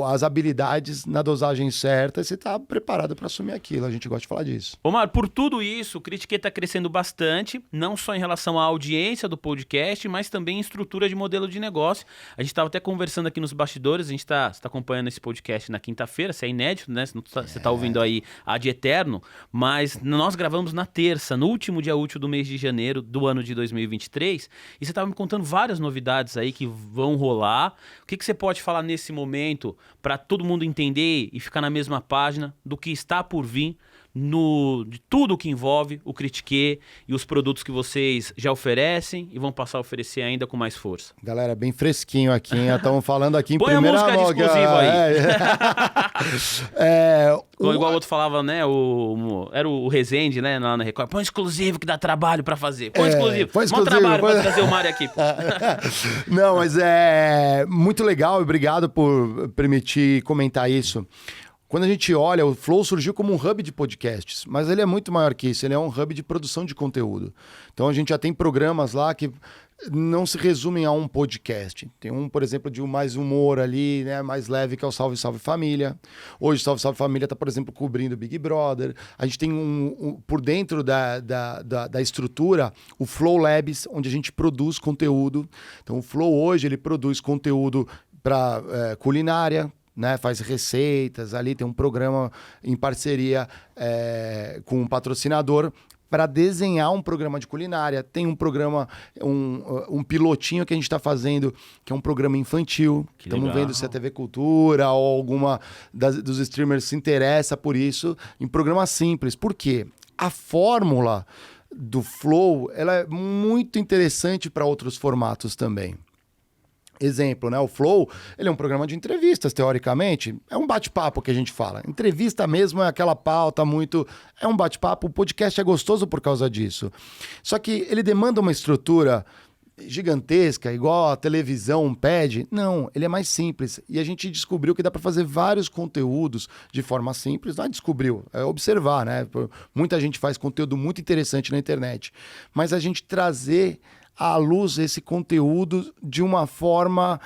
as habilidades na dosagem certa e você está preparado para assumir aquilo. A gente gosta de falar disso. Omar, por tudo isso, o Critique está crescendo bastante, não só em relação à audiência do podcast, mas também em estrutura de modelo de negócio. A gente estava até conversando aqui nos bastidores, você está acompanhando esse podcast na quinta-feira, se é inédito, né? Você está ouvindo aí ad eterno, mas nós gravamos na terça, no último dia útil do mês de janeiro do ano de 2023, e você estava me contando várias novidades aí que vão rolar. O que você pode falar nesse momento para todo mundo entender e ficar na mesma página do que está por vir de tudo que envolve o Critique e os produtos que vocês já oferecem e vão passar a oferecer ainda com mais força. Galera, bem fresquinho aqui, hein? Estamos falando aqui em Põe primeira a música de exclusivo aí. Igual o outro falava, né? Era o Rezende, né? Lá na Record. Põe exclusivo que dá trabalho pra fazer. Põe exclusivo. Mó trabalho pra trazer o Mário aqui. Não, mas é muito legal e obrigado por permitir comentar isso. Quando a gente olha, o Flow surgiu como um hub de podcasts, mas ele é muito maior que isso, ele é um hub de produção de conteúdo. Então a gente já tem programas lá que não se resumem a um podcast. Tem um, por exemplo, de mais humor ali, né, mais leve, que é o Salve Salve Família. Hoje o Salve Salve Família está, por exemplo, cobrindo Big Brother. A gente tem por dentro da estrutura, o Flow Labs, onde a gente produz conteúdo. Então o Flow hoje, ele produz conteúdo para culinária, né, faz receitas, ali tem um programa em parceria com um patrocinador para desenhar um programa de culinária. Tem um programa, um pilotinho que a gente está fazendo, que é um programa infantil. Estamos vendo se a TV Cultura ou alguma dos streamers se interessa por isso, em programa simples. Por quê? A fórmula do Flow, ela é muito interessante para outros formatos também. Exemplo, né? O Flow, ele é um programa de entrevistas, teoricamente. É um bate-papo que a gente fala. Entrevista mesmo é aquela pauta muito... É um bate-papo. O podcast é gostoso por causa disso. Só que ele demanda uma estrutura gigantesca, igual a televisão pede. Não, ele é mais simples. E a gente descobriu que dá para fazer vários conteúdos de forma simples. Não descobriu, é observar, né? Muita gente faz conteúdo muito interessante na internet. Mas a gente trazer à luz esse conteúdo de uma forma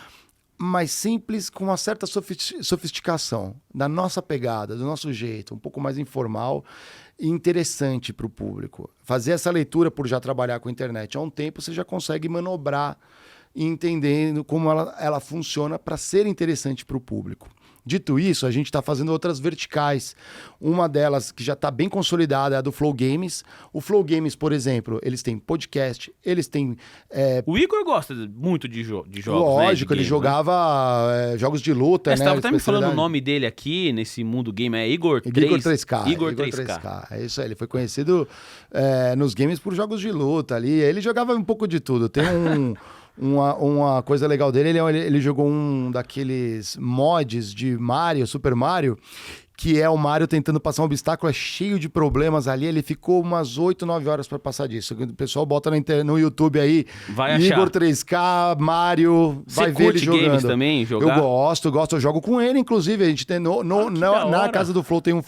mais simples, com uma certa sofisticação, da nossa pegada, do nosso jeito, um pouco mais informal e interessante para o público. Fazer essa leitura, por já trabalhar com a internet há um tempo, você já consegue manobrar e entendendo como ela funciona para ser interessante para o público. Dito isso, a gente está fazendo outras verticais. Uma delas, que já está bem consolidada, é a do Flow Games. O Flow Games, por exemplo, eles têm podcast, eles têm... O Igor gosta muito de jogos, lógico, né? ele jogava jogos de luta, né? Você estava até me falando o nome dele aqui, nesse mundo game, é Igor 3K. Igor 3K. É isso aí, ele foi conhecido nos games por jogos de luta ali. Ele jogava um pouco de tudo. Tem uma coisa legal dele, ele jogou um daqueles mods de Mario, Super Mario, que é o Mario tentando passar um obstáculo, é cheio de problemas ali. Ele ficou umas 8, 9 horas para passar disso. O pessoal bota no YouTube aí, vai achar. Igor 3K, Mario, vai ver ele jogando. Games também, jogar? Eu gosto, eu jogo com ele, inclusive. A gente tem na casa do Flow tem um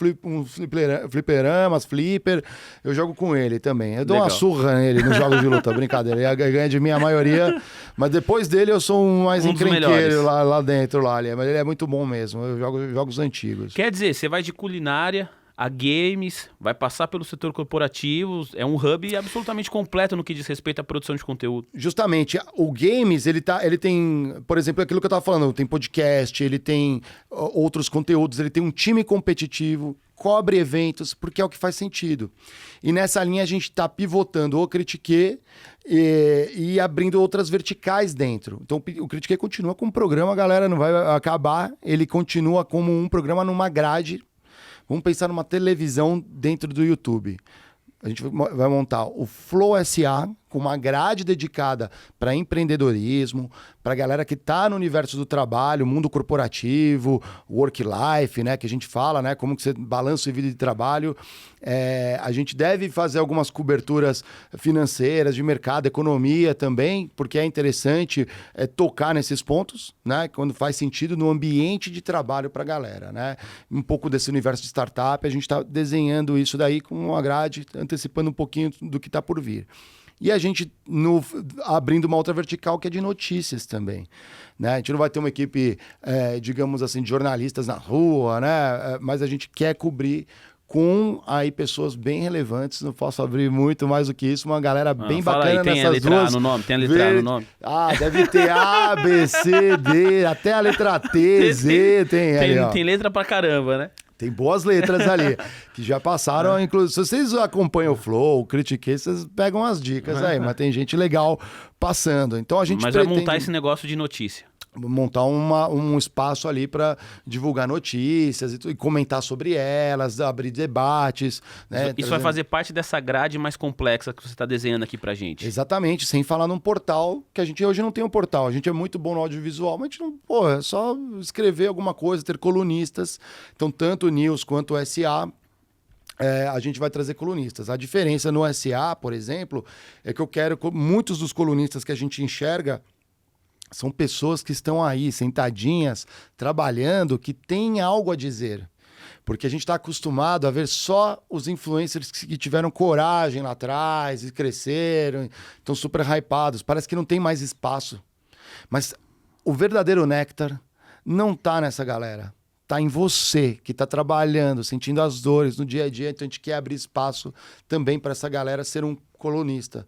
fliperamas, flipper, eu jogo com ele também. Eu dou uma surra nele nos jogos de luta, brincadeira. Ele ganha de mim a maioria, mas depois dele eu sou um mais encrenqueiro lá dentro, mas ele é muito bom mesmo. Eu jogo jogos antigos. Quer dizer, você vai de culinária a games, vai passar pelo setor corporativo, é um hub absolutamente completo no que diz respeito à produção de conteúdo. Justamente, o games, ele tem, por exemplo, aquilo que eu estava falando, tem podcast, ele tem outros conteúdos, ele tem um time competitivo, cobre eventos, porque é o que faz sentido. E nessa linha a gente está pivotando o Critique e abrindo outras verticais dentro. Então o Critique continua como programa, galera, não vai acabar, ele continua como um programa numa grade. Vamos pensar numa televisão dentro do YouTube. A gente vai montar o Flow SA com uma grade dedicada para empreendedorismo, para a galera que está no universo do trabalho, mundo corporativo, work life, né, que a gente fala, né, como que você balança a vida de trabalho. A gente deve fazer algumas coberturas financeiras, de mercado, economia também, porque é interessante tocar nesses pontos, né, quando faz sentido no ambiente de trabalho para a galera, né. Um pouco desse universo de startup, a gente está desenhando isso daí com uma grade, antecipando um pouquinho do que está por vir. E a gente abrindo uma outra vertical que é de notícias também, né? A gente não vai ter uma equipe, digamos assim, de jornalistas na rua, né? Mas a gente quer cobrir com aí pessoas bem relevantes. Não posso abrir muito mais do que isso. Uma galera bem bacana aí, tem nessas a letra duas. A no nome, tem a letra A no nome. Deve ter A, B, C, D, até a letra T, Z, tem letra pra caramba, né? Tem boas letras ali, que já passaram, inclusive. Se vocês acompanham o Flow, o Critique, vocês pegam as dicas aí, mas tem gente legal passando. Então a gente vai montar esse negócio de notícia. montar um espaço ali para divulgar notícias e comentar sobre elas, abrir debates. Né? Isso vai fazer parte dessa grade mais complexa que você está desenhando aqui pra gente. Exatamente, sem falar num portal, que a gente hoje não tem um portal. A gente é muito bom no audiovisual, mas a gente não, pô, é só escrever alguma coisa, ter colunistas. Então, tanto o News quanto o SA, a gente vai trazer colunistas. A diferença no SA, por exemplo, é que eu quero... Muitos dos colunistas que a gente enxerga são pessoas que estão aí, sentadinhas, trabalhando, que têm algo a dizer. Porque a gente está acostumado a ver só os influencers que tiveram coragem lá atrás e cresceram, estão super hypados. Parece que não tem mais espaço. Mas o verdadeiro néctar não está nessa galera. Está em você, que está trabalhando, sentindo as dores no dia a dia. Então a gente quer abrir espaço também para essa galera ser um colunista.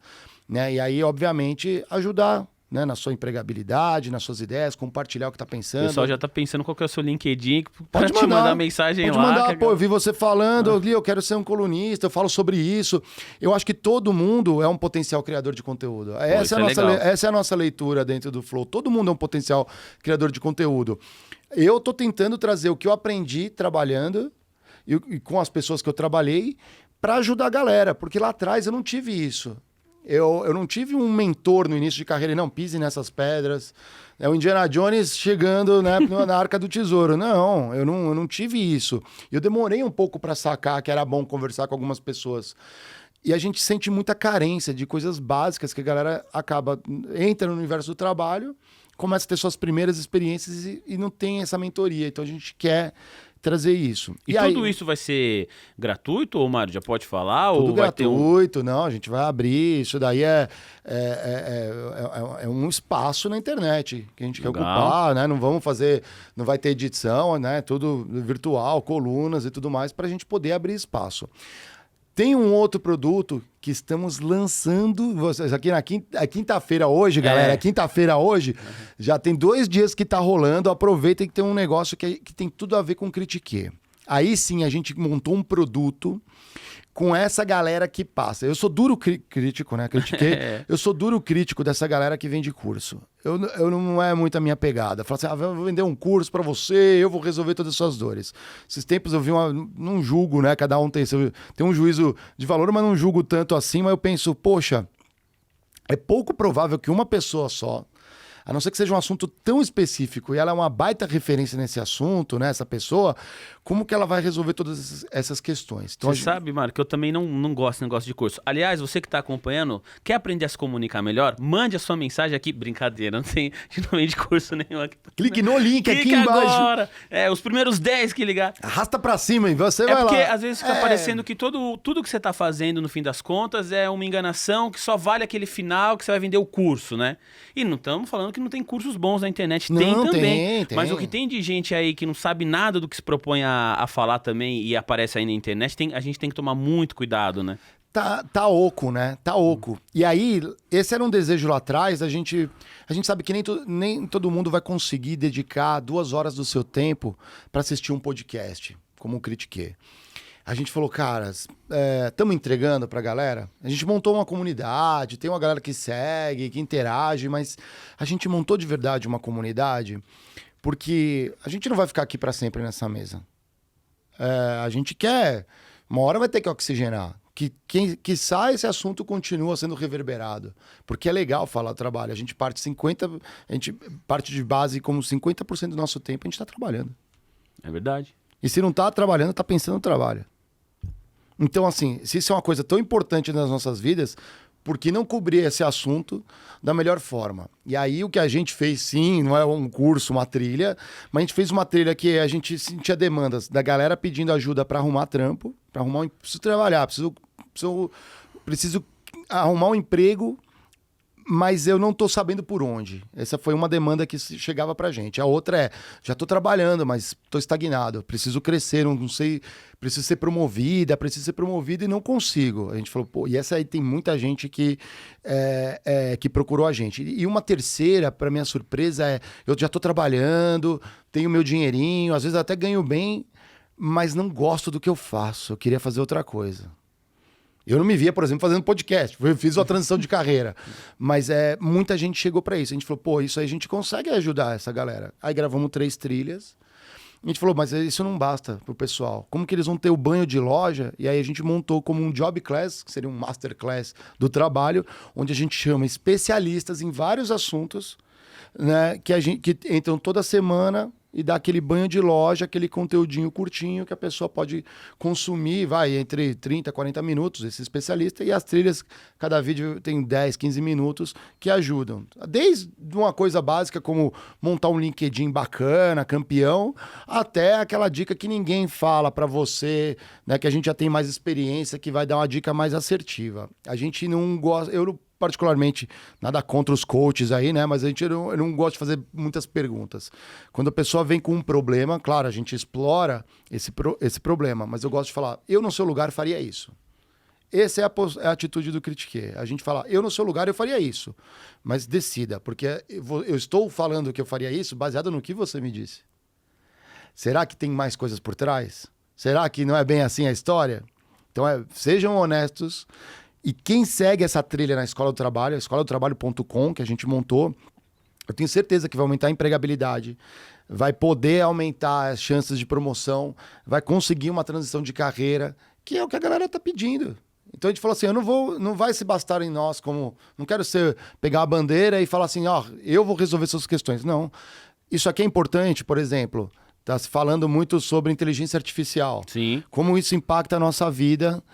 Né? E aí, obviamente, ajudar... Né, na sua empregabilidade, nas suas ideias, compartilhar o que está pensando. O pessoal já está pensando qual que é o seu LinkedIn para te mandar mensagem pode lá. Pode mandar, pô, eu vi você falando, eu quero ser um colunista, eu falo sobre isso. Eu acho que todo mundo é um potencial criador de conteúdo. Essa é a nossa leitura dentro do Flow. Todo mundo é um potencial criador de conteúdo. Eu estou tentando trazer o que eu aprendi trabalhando e com as pessoas que eu trabalhei para ajudar a galera, porque lá atrás eu não tive isso. Eu não tive um mentor no início de carreira, não, pise nessas pedras. É o Indiana Jones chegando, né, na Arca do Tesouro. Não, eu não tive isso. Eu demorei um pouco para sacar que era bom conversar com algumas pessoas. E a gente sente muita carência de coisas básicas que a galera entra no universo do trabalho, começa a ter suas primeiras experiências e não tem essa mentoria. Então a gente quer trazer isso. E tudo isso vai ser gratuito, ou Mário, já pode falar? Tudo ou gratuito, não, a gente vai abrir, isso daí é um espaço na internet que a gente quer ocupar, né? Não vamos fazer, não vai ter edição, né? Tudo virtual, colunas e tudo mais, para a gente poder abrir espaço. Tem um outro produto que estamos lançando, vocês aqui na quinta-feira hoje, galera, quinta-feira hoje, já tem 2 dias que tá rolando, aproveitem que tem um negócio que tem tudo a ver com Critique. Aí sim, a gente montou um produto com essa galera que passa. Eu sou duro crítico, né? Critiquei. Eu sou duro crítico dessa galera que vende curso. Eu não é muito a minha pegada. Fala assim, vou vender um curso para você, eu vou resolver todas as suas dores. Esses tempos eu vi não julgo, né? Cada um tem um juízo de valor, mas não julgo tanto assim. Mas eu penso, poxa, é pouco provável que uma pessoa só, a não ser que seja um assunto tão específico e ela é uma baita referência nesse assunto, né, essa pessoa, como que ela vai resolver todas essas questões? Então, você sabe, Mário, que eu também não gosto de negócio de curso. Aliás, você que está acompanhando, quer aprender a se comunicar melhor? Mande a sua mensagem aqui. Brincadeira, não vende curso nenhum aqui. Clique no link aqui embaixo. Agora. Os primeiros 10 que ligar. Arrasta pra cima e você vai lá. Porque às vezes fica parecendo que tudo que você está fazendo, no fim das contas, é uma enganação que só vale aquele final que você vai vender o curso, né? E não estamos falando que não tem cursos bons na internet. Tem também. Mas o que tem de gente aí que não sabe nada do que se propõe a falar também e aparece aí na internet, a gente tem que tomar muito cuidado, né? Tá oco, né? Tá oco. E aí, esse era um desejo lá atrás, a gente sabe que nem todo mundo vai conseguir dedicar 2 horas do seu tempo para assistir um podcast, como o Critique. A gente falou, caras, estamos entregando pra galera. A gente montou uma comunidade, tem uma galera que segue, que interage, mas a gente montou de verdade uma comunidade porque a gente não vai ficar aqui para sempre nessa mesa. A gente quer, uma hora vai ter que oxigenar. Que sai esse assunto continua sendo reverberado. Porque é legal falar do trabalho. A gente parte de base como 50% do nosso tempo a gente está trabalhando. É verdade. E se não está trabalhando, está pensando no trabalho. Então, assim, se isso é uma coisa tão importante nas nossas vidas, por que não cobrir esse assunto da melhor forma? E aí o que a gente fez, sim, não é um curso, uma trilha, mas a gente fez uma trilha que a gente sentia demandas da galera pedindo ajuda para arrumar trampo, preciso trabalhar, preciso arrumar um emprego, mas eu não estou sabendo por onde. Essa foi uma demanda que chegava pra gente. A outra é, já estou trabalhando, mas estou estagnado, preciso crescer, não sei, preciso ser promovida e não consigo. A gente falou, pô, e essa aí tem muita gente que procurou a gente. E uma terceira, para minha surpresa, eu já estou trabalhando, tenho meu dinheirinho, às vezes até ganho bem, mas não gosto do que eu faço, eu queria fazer outra coisa. Eu não me via, por exemplo, fazendo podcast. Eu fiz uma transição de carreira. Mas muita gente chegou para isso. A gente falou, pô, isso aí a gente consegue ajudar essa galera. Aí gravamos 3 trilhas. A gente falou, mas isso não basta pro pessoal. Como que eles vão ter o banho de loja? E aí a gente montou como um job class, que seria um masterclass do trabalho, onde a gente chama especialistas em vários assuntos, né, que entram toda semana e dá aquele banho de loja, aquele conteúdinho curtinho que a pessoa pode consumir, vai entre 30 e 40 minutos, esse especialista, e as trilhas, cada vídeo tem 10, 15 minutos que ajudam. Desde uma coisa básica como montar um LinkedIn bacana, campeão, até aquela dica que ninguém fala para você, né, que a gente já tem mais experiência, que vai dar uma dica mais assertiva. A gente não gosta... particularmente, nada contra os coaches aí, né? Mas eu não gosto de fazer muitas perguntas. Quando a pessoa vem com um problema, claro, a gente explora esse problema, mas eu gosto de falar, eu no seu lugar faria isso. Essa é a atitude do Critique. A gente fala, eu no seu lugar eu faria isso, mas decida, porque eu estou falando que eu faria isso baseado no que você me disse. Será que tem mais coisas por trás? Será que não é bem assim a história? Então, sejam honestos. E quem segue essa trilha na Escola do Trabalho, escoladotrabalho.com, que a gente montou, eu tenho certeza que vai aumentar a empregabilidade, vai poder aumentar as chances de promoção, vai conseguir uma transição de carreira, que é o que a galera está pedindo. Então a gente falou assim, não vai se bastar em nós como... Não quero pegar a bandeira e falar assim, eu vou resolver suas questões. Não. Isso aqui é importante, por exemplo, está se falando muito sobre inteligência artificial. Sim. Como isso impacta a nossa vida...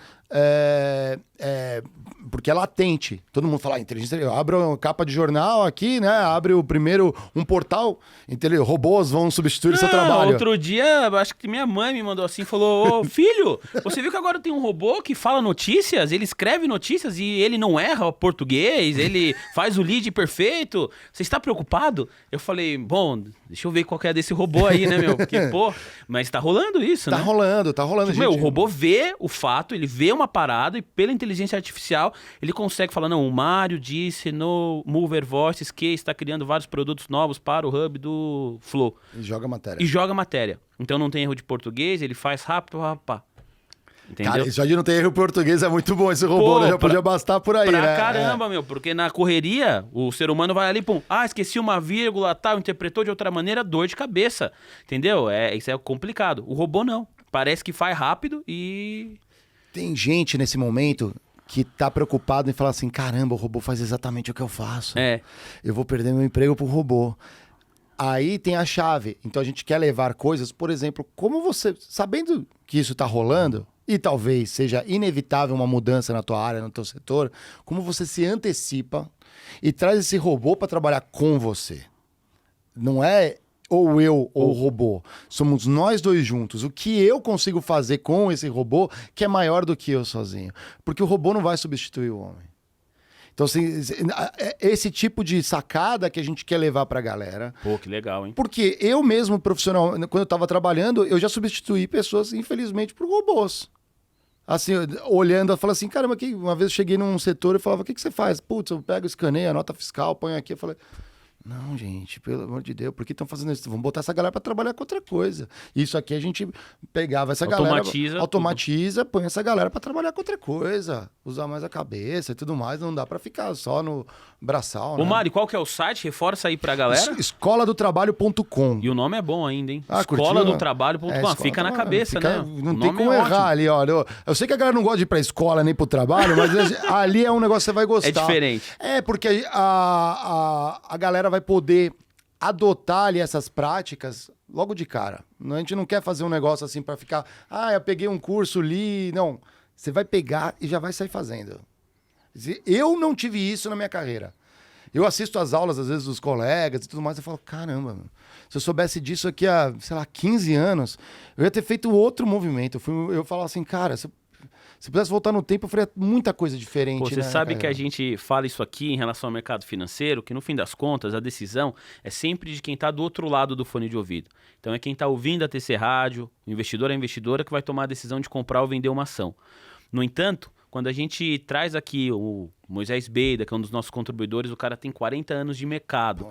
porque é latente. Todo mundo fala, inteligência, eu abro uma capa de jornal aqui, né? Abre um portal, robôs vão substituir o seu trabalho. Outro dia, acho que minha mãe me mandou assim, falou, ô filho, você viu que agora tem um robô que fala notícias, ele escreve notícias e ele não erra o português, ele faz o lead perfeito, você está preocupado? Eu falei, bom, deixa eu ver qual que é desse robô aí, né, meu? Porque, pô, mas tá rolando isso, né? Tá rolando, tipo, gente. Meu, o robô vê o fato, ele vê uma parada e pela inteligência artificial ele consegue falar, não, o Mário disse no Mover Voices que está criando vários produtos novos para o hub do Flow. E joga matéria. Então não tem erro de português, ele faz rápido, rapá. Entendeu? Cara, isso aí não tem erro português, é muito bom esse robô, já podia bastar por aí, né? Caramba, meu, porque na correria, o ser humano vai ali, pum, esqueci uma vírgula, tal, interpretou de outra maneira, dor de cabeça, entendeu? Isso é complicado. O robô não, parece que faz rápido e... Tem gente nesse momento que tá preocupado em falar assim, caramba, o robô faz exatamente o que eu faço. Eu vou perder meu emprego pro robô. Aí tem a chave. Então a gente quer levar coisas, por exemplo, como você, sabendo que isso tá rolando, e talvez seja inevitável uma mudança na tua área, no teu setor, como você se antecipa e traz esse robô para trabalhar com você. Não é ou eu ou o robô. Somos nós dois juntos. O que eu consigo fazer com esse robô que é maior do que eu sozinho. Porque o robô não vai substituir o homem. Então, assim, esse tipo de sacada que a gente quer levar pra galera. Pô, que legal, hein? Porque eu mesmo, profissional, quando eu tava trabalhando, eu já substituí pessoas, infelizmente, por robôs. Assim, olhando, eu falo assim, caramba, uma vez eu cheguei num setor e falava, o que você faz? Putz, eu pego, escaneio a nota fiscal, ponho aqui. Eu falei... Não, gente, pelo amor de Deus, por que estão fazendo isso? Vamos botar essa galera para trabalhar com outra coisa. Isso aqui a gente pegava essa galera, automatiza, põe essa galera para trabalhar com outra coisa, usar mais a cabeça e tudo mais, não dá para ficar só no braçal. Ô, Mário, qual que é o site? Reforça aí pra galera. Escoladotrabalho.com. E o nome é bom ainda, hein? Curtiu? Escoladotrabalho.com. Fica na cabeça, né? Não tem como errar ali, olha. Eu sei que a galera não gosta de ir pra escola nem pro trabalho, mas ali é um negócio que você vai gostar. É diferente. Porque a galera vai poder adotar ali essas práticas logo de cara. A gente não quer fazer um negócio assim para ficar, eu peguei um curso, li. Não, você vai pegar e já vai sair fazendo. Eu não tive isso na minha carreira. Eu assisto as aulas, às vezes, dos colegas e tudo mais, e falo, caramba, se eu soubesse disso aqui há, 15 anos, eu ia ter feito outro movimento. Eu falo assim, cara, se pudesse voltar no tempo, eu faria muita coisa diferente. Você sabe que a gente fala isso aqui em relação ao mercado financeiro, que no fim das contas, a decisão é sempre de quem está do outro lado do fone de ouvido. Então é quem está ouvindo a TC Rádio, o investidor, a investidora, que vai tomar a decisão de comprar ou vender uma ação. No entanto, quando a gente traz aqui o Moisés Beida, que é um dos nossos contribuidores, o cara tem 40 anos de mercado.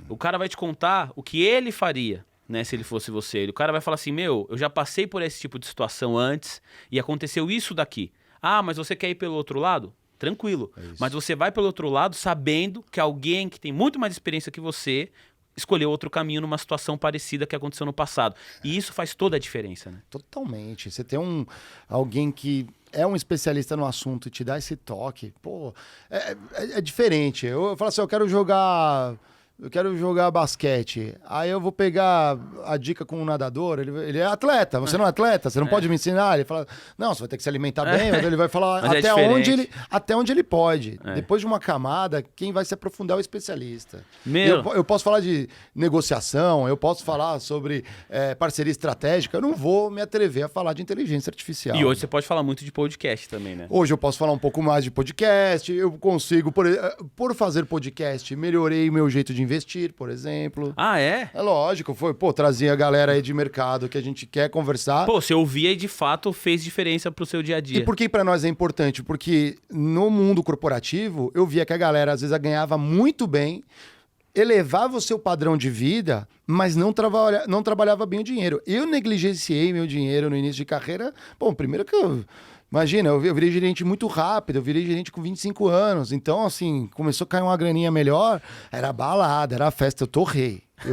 O cara vai te contar o que ele faria, né, se ele fosse você. O cara vai falar assim, eu já passei por esse tipo de situação antes e aconteceu isso daqui. Ah, mas você quer ir pelo outro lado? Tranquilo. isso. Mas você vai pelo outro lado sabendo que alguém que tem muito mais experiência que você escolheu outro caminho numa situação parecida que aconteceu no passado. E isso faz toda a diferença, né? Totalmente. Você tem alguém que é um especialista no assunto e te dá esse toque, pô, é diferente. Eu falo assim, eu quero jogar basquete. Aí eu vou pegar a dica com um nadador, ele é atleta, você não é atleta, você não pode me ensinar. Ele fala, não, você vai ter que se alimentar bem, mas ele vai falar Mas até onde ele pode. É. Depois de uma camada, quem vai se aprofundar é o especialista. Meu. Eu posso falar de negociação, eu posso falar sobre parceria estratégica, eu não vou me atrever a falar de inteligência artificial. E hoje você pode falar muito de podcast também, né? Hoje eu posso falar um pouco mais de podcast, eu consigo, por fazer podcast, melhorei meu jeito de investir, por exemplo. Ah, é? É lógico, trazer a galera aí de mercado que a gente quer conversar. Pô, você ouvia e de fato fez diferença pro seu dia a dia. E por que para nós é importante? Porque no mundo corporativo, eu via que a galera às vezes ganhava muito bem, elevava o seu padrão de vida, mas não trabalhava bem o dinheiro. Eu negligenciei meu dinheiro no início de carreira. Bom, primeiro que imagina, eu virei gerente muito rápido, eu virei gerente com 25 anos. Então, assim, começou a cair uma graninha melhor, era balada, era festa, eu torrei. Se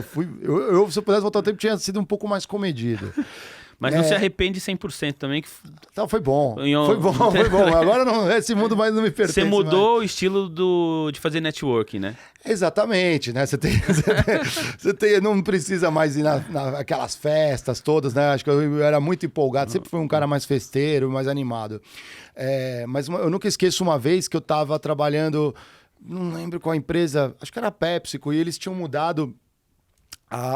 eu pudesse voltar ao tempo, tinha sido um pouco mais comedido. Mas não se arrepende 100% também? Então, foi bom. Foi bom. Agora esse mundo mais não me pertence. Você mudou o estilo de fazer networking, né? Exatamente, né? Não precisa mais ir naquelas festas todas, né? Acho que eu era muito empolgado, sempre fui um cara mais festeiro, mais animado. Mas eu nunca esqueço uma vez que eu estava trabalhando, não lembro qual empresa, acho que era a PepsiCo, e eles tinham mudado.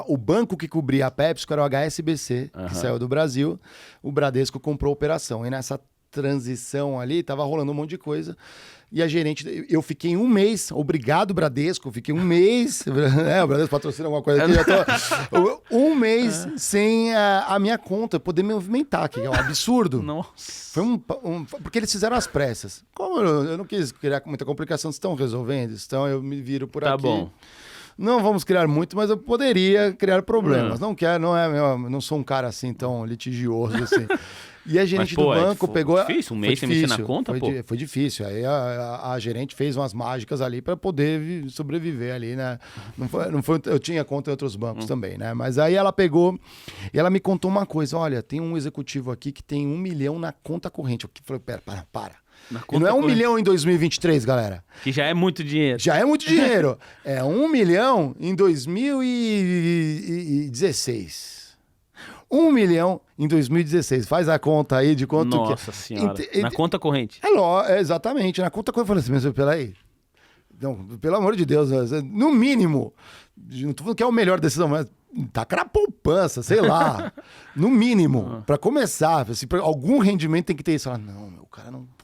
O banco que cobria a PepsiCo era o HSBC, que saiu do Brasil. O Bradesco comprou a operação. E nessa transição ali, tava rolando um monte de coisa. E a gerente... Eu fiquei um mês... Obrigado, Bradesco. Fiquei um mês... o Bradesco patrocina alguma coisa aqui. Um mês sem a minha conta poder me movimentar, que é um absurdo. Nossa. Foi porque eles fizeram às pressas. Como eu não quis criar muita complicação, estão resolvendo, eu me viro por aqui. Tá bom. Não vamos criar muito, mas eu poderia criar problemas. Não quero, não sou um cara assim tão litigioso assim. E a gerente do banco pegou... Foi difícil, um mês sem mexer na conta, pô? Foi difícil. Aí a gerente fez umas mágicas ali para poder sobreviver ali, né? Eu tinha conta em outros bancos também, né? Mas aí ela pegou e ela me contou uma coisa. Olha, tem um executivo aqui que tem 1 milhão na conta corrente. Eu falei, para. E não é 1 milhão em 2023, galera. Que já é muito dinheiro. Já é muito dinheiro. É 1 milhão em 2016. 1 milhão em 2016. Faz a conta aí de quanto Nossa senhora. Na conta corrente. Exatamente. Na conta corrente. Eu falei assim, mas peraí. Não, pelo amor de Deus, no mínimo, não tô falando que é a melhor decisão, mas tacar a poupança, sei lá. No mínimo, para começar, assim, algum rendimento tem que ter isso. Não, o cara não...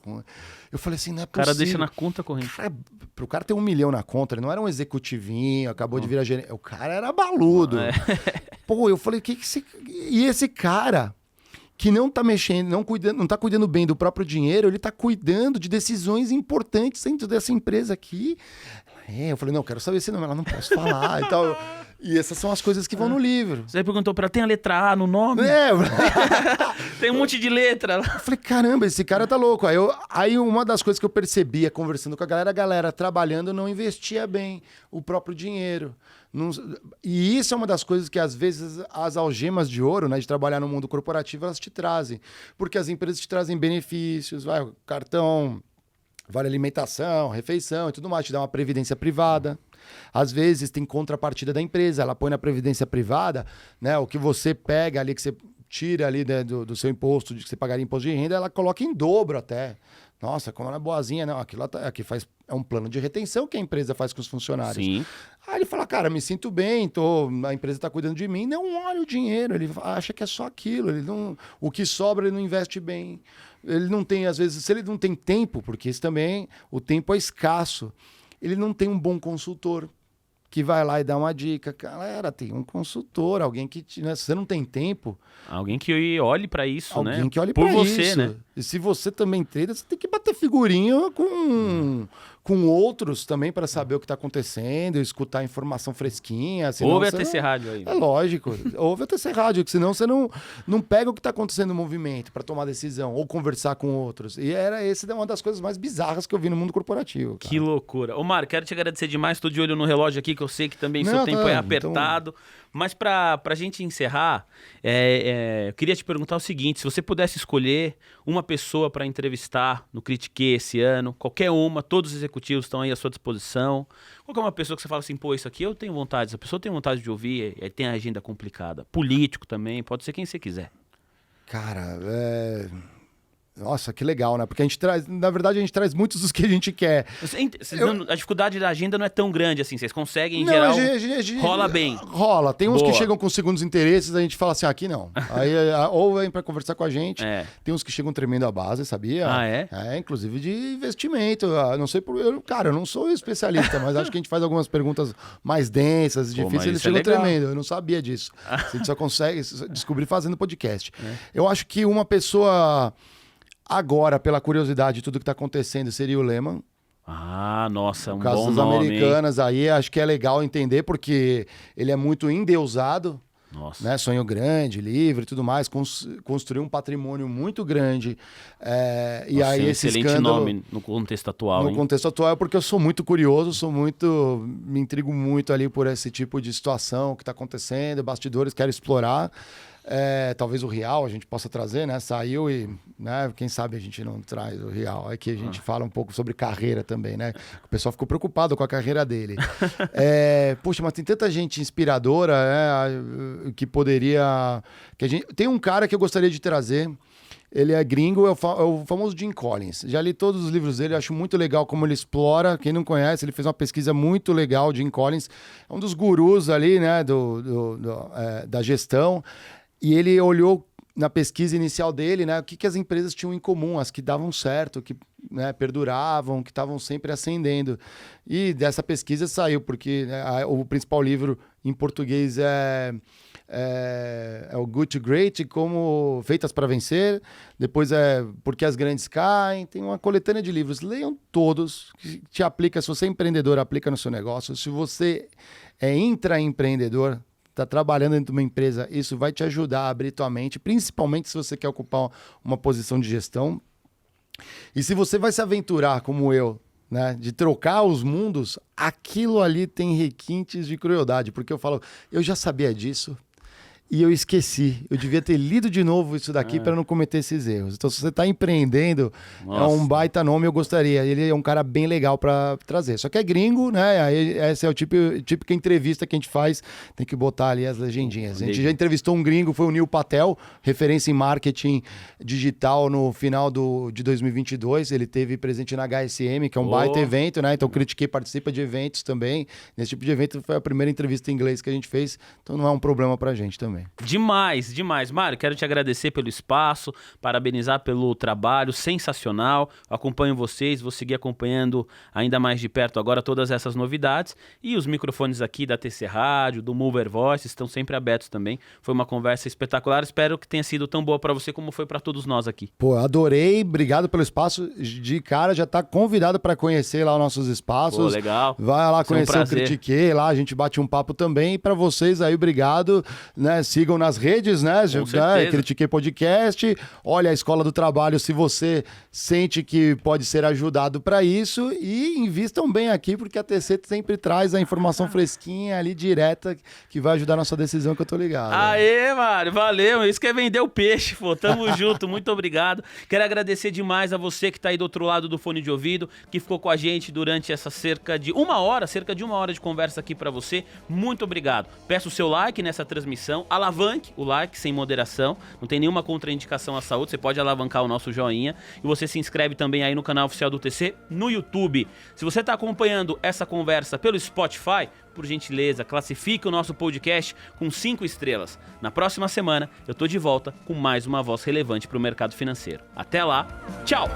Eu falei assim, não é possível. O cara deixa na conta corrente. Pro cara ter 1 milhão na conta, ele não era um executivinho, acabou de virar gerente. O cara era baludo. Pô, eu falei, E esse cara que não tá mexendo, não tá cuidando bem do próprio dinheiro, ele tá cuidando de decisões importantes dentro dessa empresa aqui. Eu falei, não, eu quero saber esse nome, ela não posso falar e tal. E essas são as coisas que vão no livro. Você perguntou pra ela, tem a letra A no nome? Tem um monte de letra. Eu falei, caramba, esse cara tá louco. Aí uma das coisas que eu percebia conversando com a galera trabalhando não investia bem o próprio dinheiro. E isso é uma das coisas que às vezes as algemas de ouro, né, de trabalhar no mundo corporativo, elas te trazem. Porque as empresas te trazem benefícios, cartão... Vale alimentação, refeição e tudo mais, te dá uma previdência privada. Às vezes tem contrapartida da empresa, ela põe na previdência privada, né? O que você pega ali, que você tira ali, né, do seu imposto, de que você pagaria imposto de renda, ela coloca em dobro até. Nossa, como ela é boazinha, não, aqui é um plano de retenção que a empresa faz com os funcionários. Sim. Aí ele fala, cara, me sinto bem, a empresa está cuidando de mim, não olha o dinheiro, ele acha que é só aquilo, o que sobra ele não investe bem. Ele não tem, às vezes, se ele não tem tempo, porque isso também, o tempo é escasso, ele não tem um bom consultor que vai lá e dá uma dica. Galera, tem um consultor, alguém que... Né, se você não tem tempo... Alguém que olhe para isso, né? Alguém que olhe por para você, isso. né? E se você também treina, você tem que bater figurinha com outros também para saber o que está acontecendo, escutar a informação fresquinha. Ouve a TC Rádio aí. É lógico, ouve a TC Rádio, que senão você não pega o que está acontecendo no movimento para tomar decisão ou conversar com outros. E essa é uma das coisas mais bizarras que eu vi no mundo corporativo. Cara. Que loucura. Ô, Mário, quero te agradecer demais. Estou de olho no relógio aqui, que eu sei que também seu tempo é apertado. Então... Mas para a gente encerrar, eu queria te perguntar o seguinte: se você pudesse escolher uma pessoa para entrevistar no Critique esse ano, qualquer uma, todos os executivos estão aí à sua disposição. Qual que é uma pessoa que você fala assim, pô, isso aqui eu tenho vontade, essa pessoa tem vontade de ouvir, aí tem a agenda complicada. Político também, pode ser quem você quiser. Cara, Nossa, que legal, né? Porque na verdade, a gente traz muitos dos que a gente quer. A dificuldade da agenda não é tão grande assim, vocês conseguem, em geral, rola bem. Rola. Tem uns que chegam com segundos interesses, a gente fala assim, aqui não. Aí, ou vem pra conversar com a gente. Tem uns que chegam tremendo a base, sabia? Ah, é? Inclusive de investimento. Não sei cara, eu não sou especialista, mas acho que a gente faz algumas perguntas mais densas, difíceis, eles chegam tremendo. Eu não sabia disso. A gente só consegue descobrir fazendo podcast. Eu acho que uma pessoa... Agora, pela curiosidade de tudo que está acontecendo, seria o Lehman. Ah, nossa, um bom nome. No caso das americanas, aí acho que é legal entender, porque ele é muito endeusado. Nossa. Né? Sonho grande, livre e tudo mais. Construiu um patrimônio muito grande. E aí esse excelente escândalo, nome no contexto atual. No contexto atual é porque eu sou muito curioso, me intrigo muito ali por esse tipo de situação que está acontecendo, bastidores, quero explorar. Talvez o Real a gente possa trazer, né? Saiu e, né? Quem sabe a gente não traz o Real. Aqui a gente fala um pouco sobre carreira também, né? O pessoal ficou preocupado com a carreira dele. Poxa, mas tem tanta gente inspiradora, que poderia... Tem um cara que eu gostaria de trazer. Ele é gringo, é o famoso Jim Collins. Já li todos os livros dele, acho muito legal como ele explora. Quem não conhece, ele fez uma pesquisa muito legal. Jim Collins é um dos gurus ali, né? Da gestão. E ele olhou na pesquisa inicial dele, né, o que as empresas tinham em comum, as que davam certo, que, né, perduravam, que estavam sempre ascendendo. E dessa pesquisa saiu, porque o principal livro em português é o Good to Great, como Feitas para Vencer. Depois Porque as Grandes Caem. Tem uma coletânea de livros. Leiam todos, que te aplica. Se você é empreendedor, aplica no seu negócio. Se você é intraempreendedor, está trabalhando dentro de uma empresa, isso vai te ajudar a abrir tua mente, principalmente se você quer ocupar uma posição de gestão. E se você vai se aventurar, como eu, né, de trocar os mundos, aquilo ali tem requintes de crueldade, porque eu falo, eu já sabia disso e eu esqueci. Eu devia ter lido de novo isso daqui para não cometer esses erros. Então, se você está empreendendo, é um baita nome, eu gostaria. Ele é um cara bem legal para trazer. Só que é gringo, né? Aí, essa é a típica entrevista que a gente faz. Tem que botar ali as legendinhas. A gente já entrevistou um gringo, foi o Neil Patel, referência em marketing digital no final de 2022. Ele teve presente na HSM, que é um baita evento, né? Então, Critiquei participa de eventos também. Nesse tipo de evento foi a primeira entrevista em inglês que a gente fez. Então, não é um problema pra gente também. Demais, demais. Mário, quero te agradecer pelo espaço, parabenizar pelo trabalho sensacional. Eu acompanho vocês, vou seguir acompanhando ainda mais de perto agora todas essas novidades. E os microfones aqui da TC Rádio, do Mover Voice, estão sempre abertos também. Foi uma conversa espetacular, espero que tenha sido tão boa para você como foi para todos nós aqui. Pô, adorei, obrigado pelo espaço. De cara, já tá convidado para conhecer lá os nossos espaços. Pô, legal. Vai lá conhecer o Critiquei, lá a gente bate um papo também. E para vocês aí, obrigado, né? Sigam nas redes, né? Critiquei Podcast. Olha a Escola do Trabalho se você sente que pode ser ajudado para isso. E invistam bem aqui, porque a TC sempre traz a informação fresquinha ali, direta, que vai ajudar a nossa decisão, que eu tô ligado. Aê, Mário, valeu. Isso que é vender o peixe, pô. Tamo junto, muito obrigado. Quero agradecer demais a você que tá aí do outro lado do fone de ouvido, que ficou com a gente durante essa cerca de uma hora de conversa aqui para você. Muito obrigado. Peço o seu like nessa transmissão. Alavanque o like sem moderação, não tem nenhuma contraindicação à saúde, você pode alavancar o nosso joinha e você se inscreve também aí no canal oficial do TC no YouTube. Se você está acompanhando essa conversa pelo Spotify, por gentileza, classifique o nosso podcast com 5 estrelas. Na próxima semana eu tô de volta com mais uma voz relevante para o mercado financeiro. Até lá, tchau!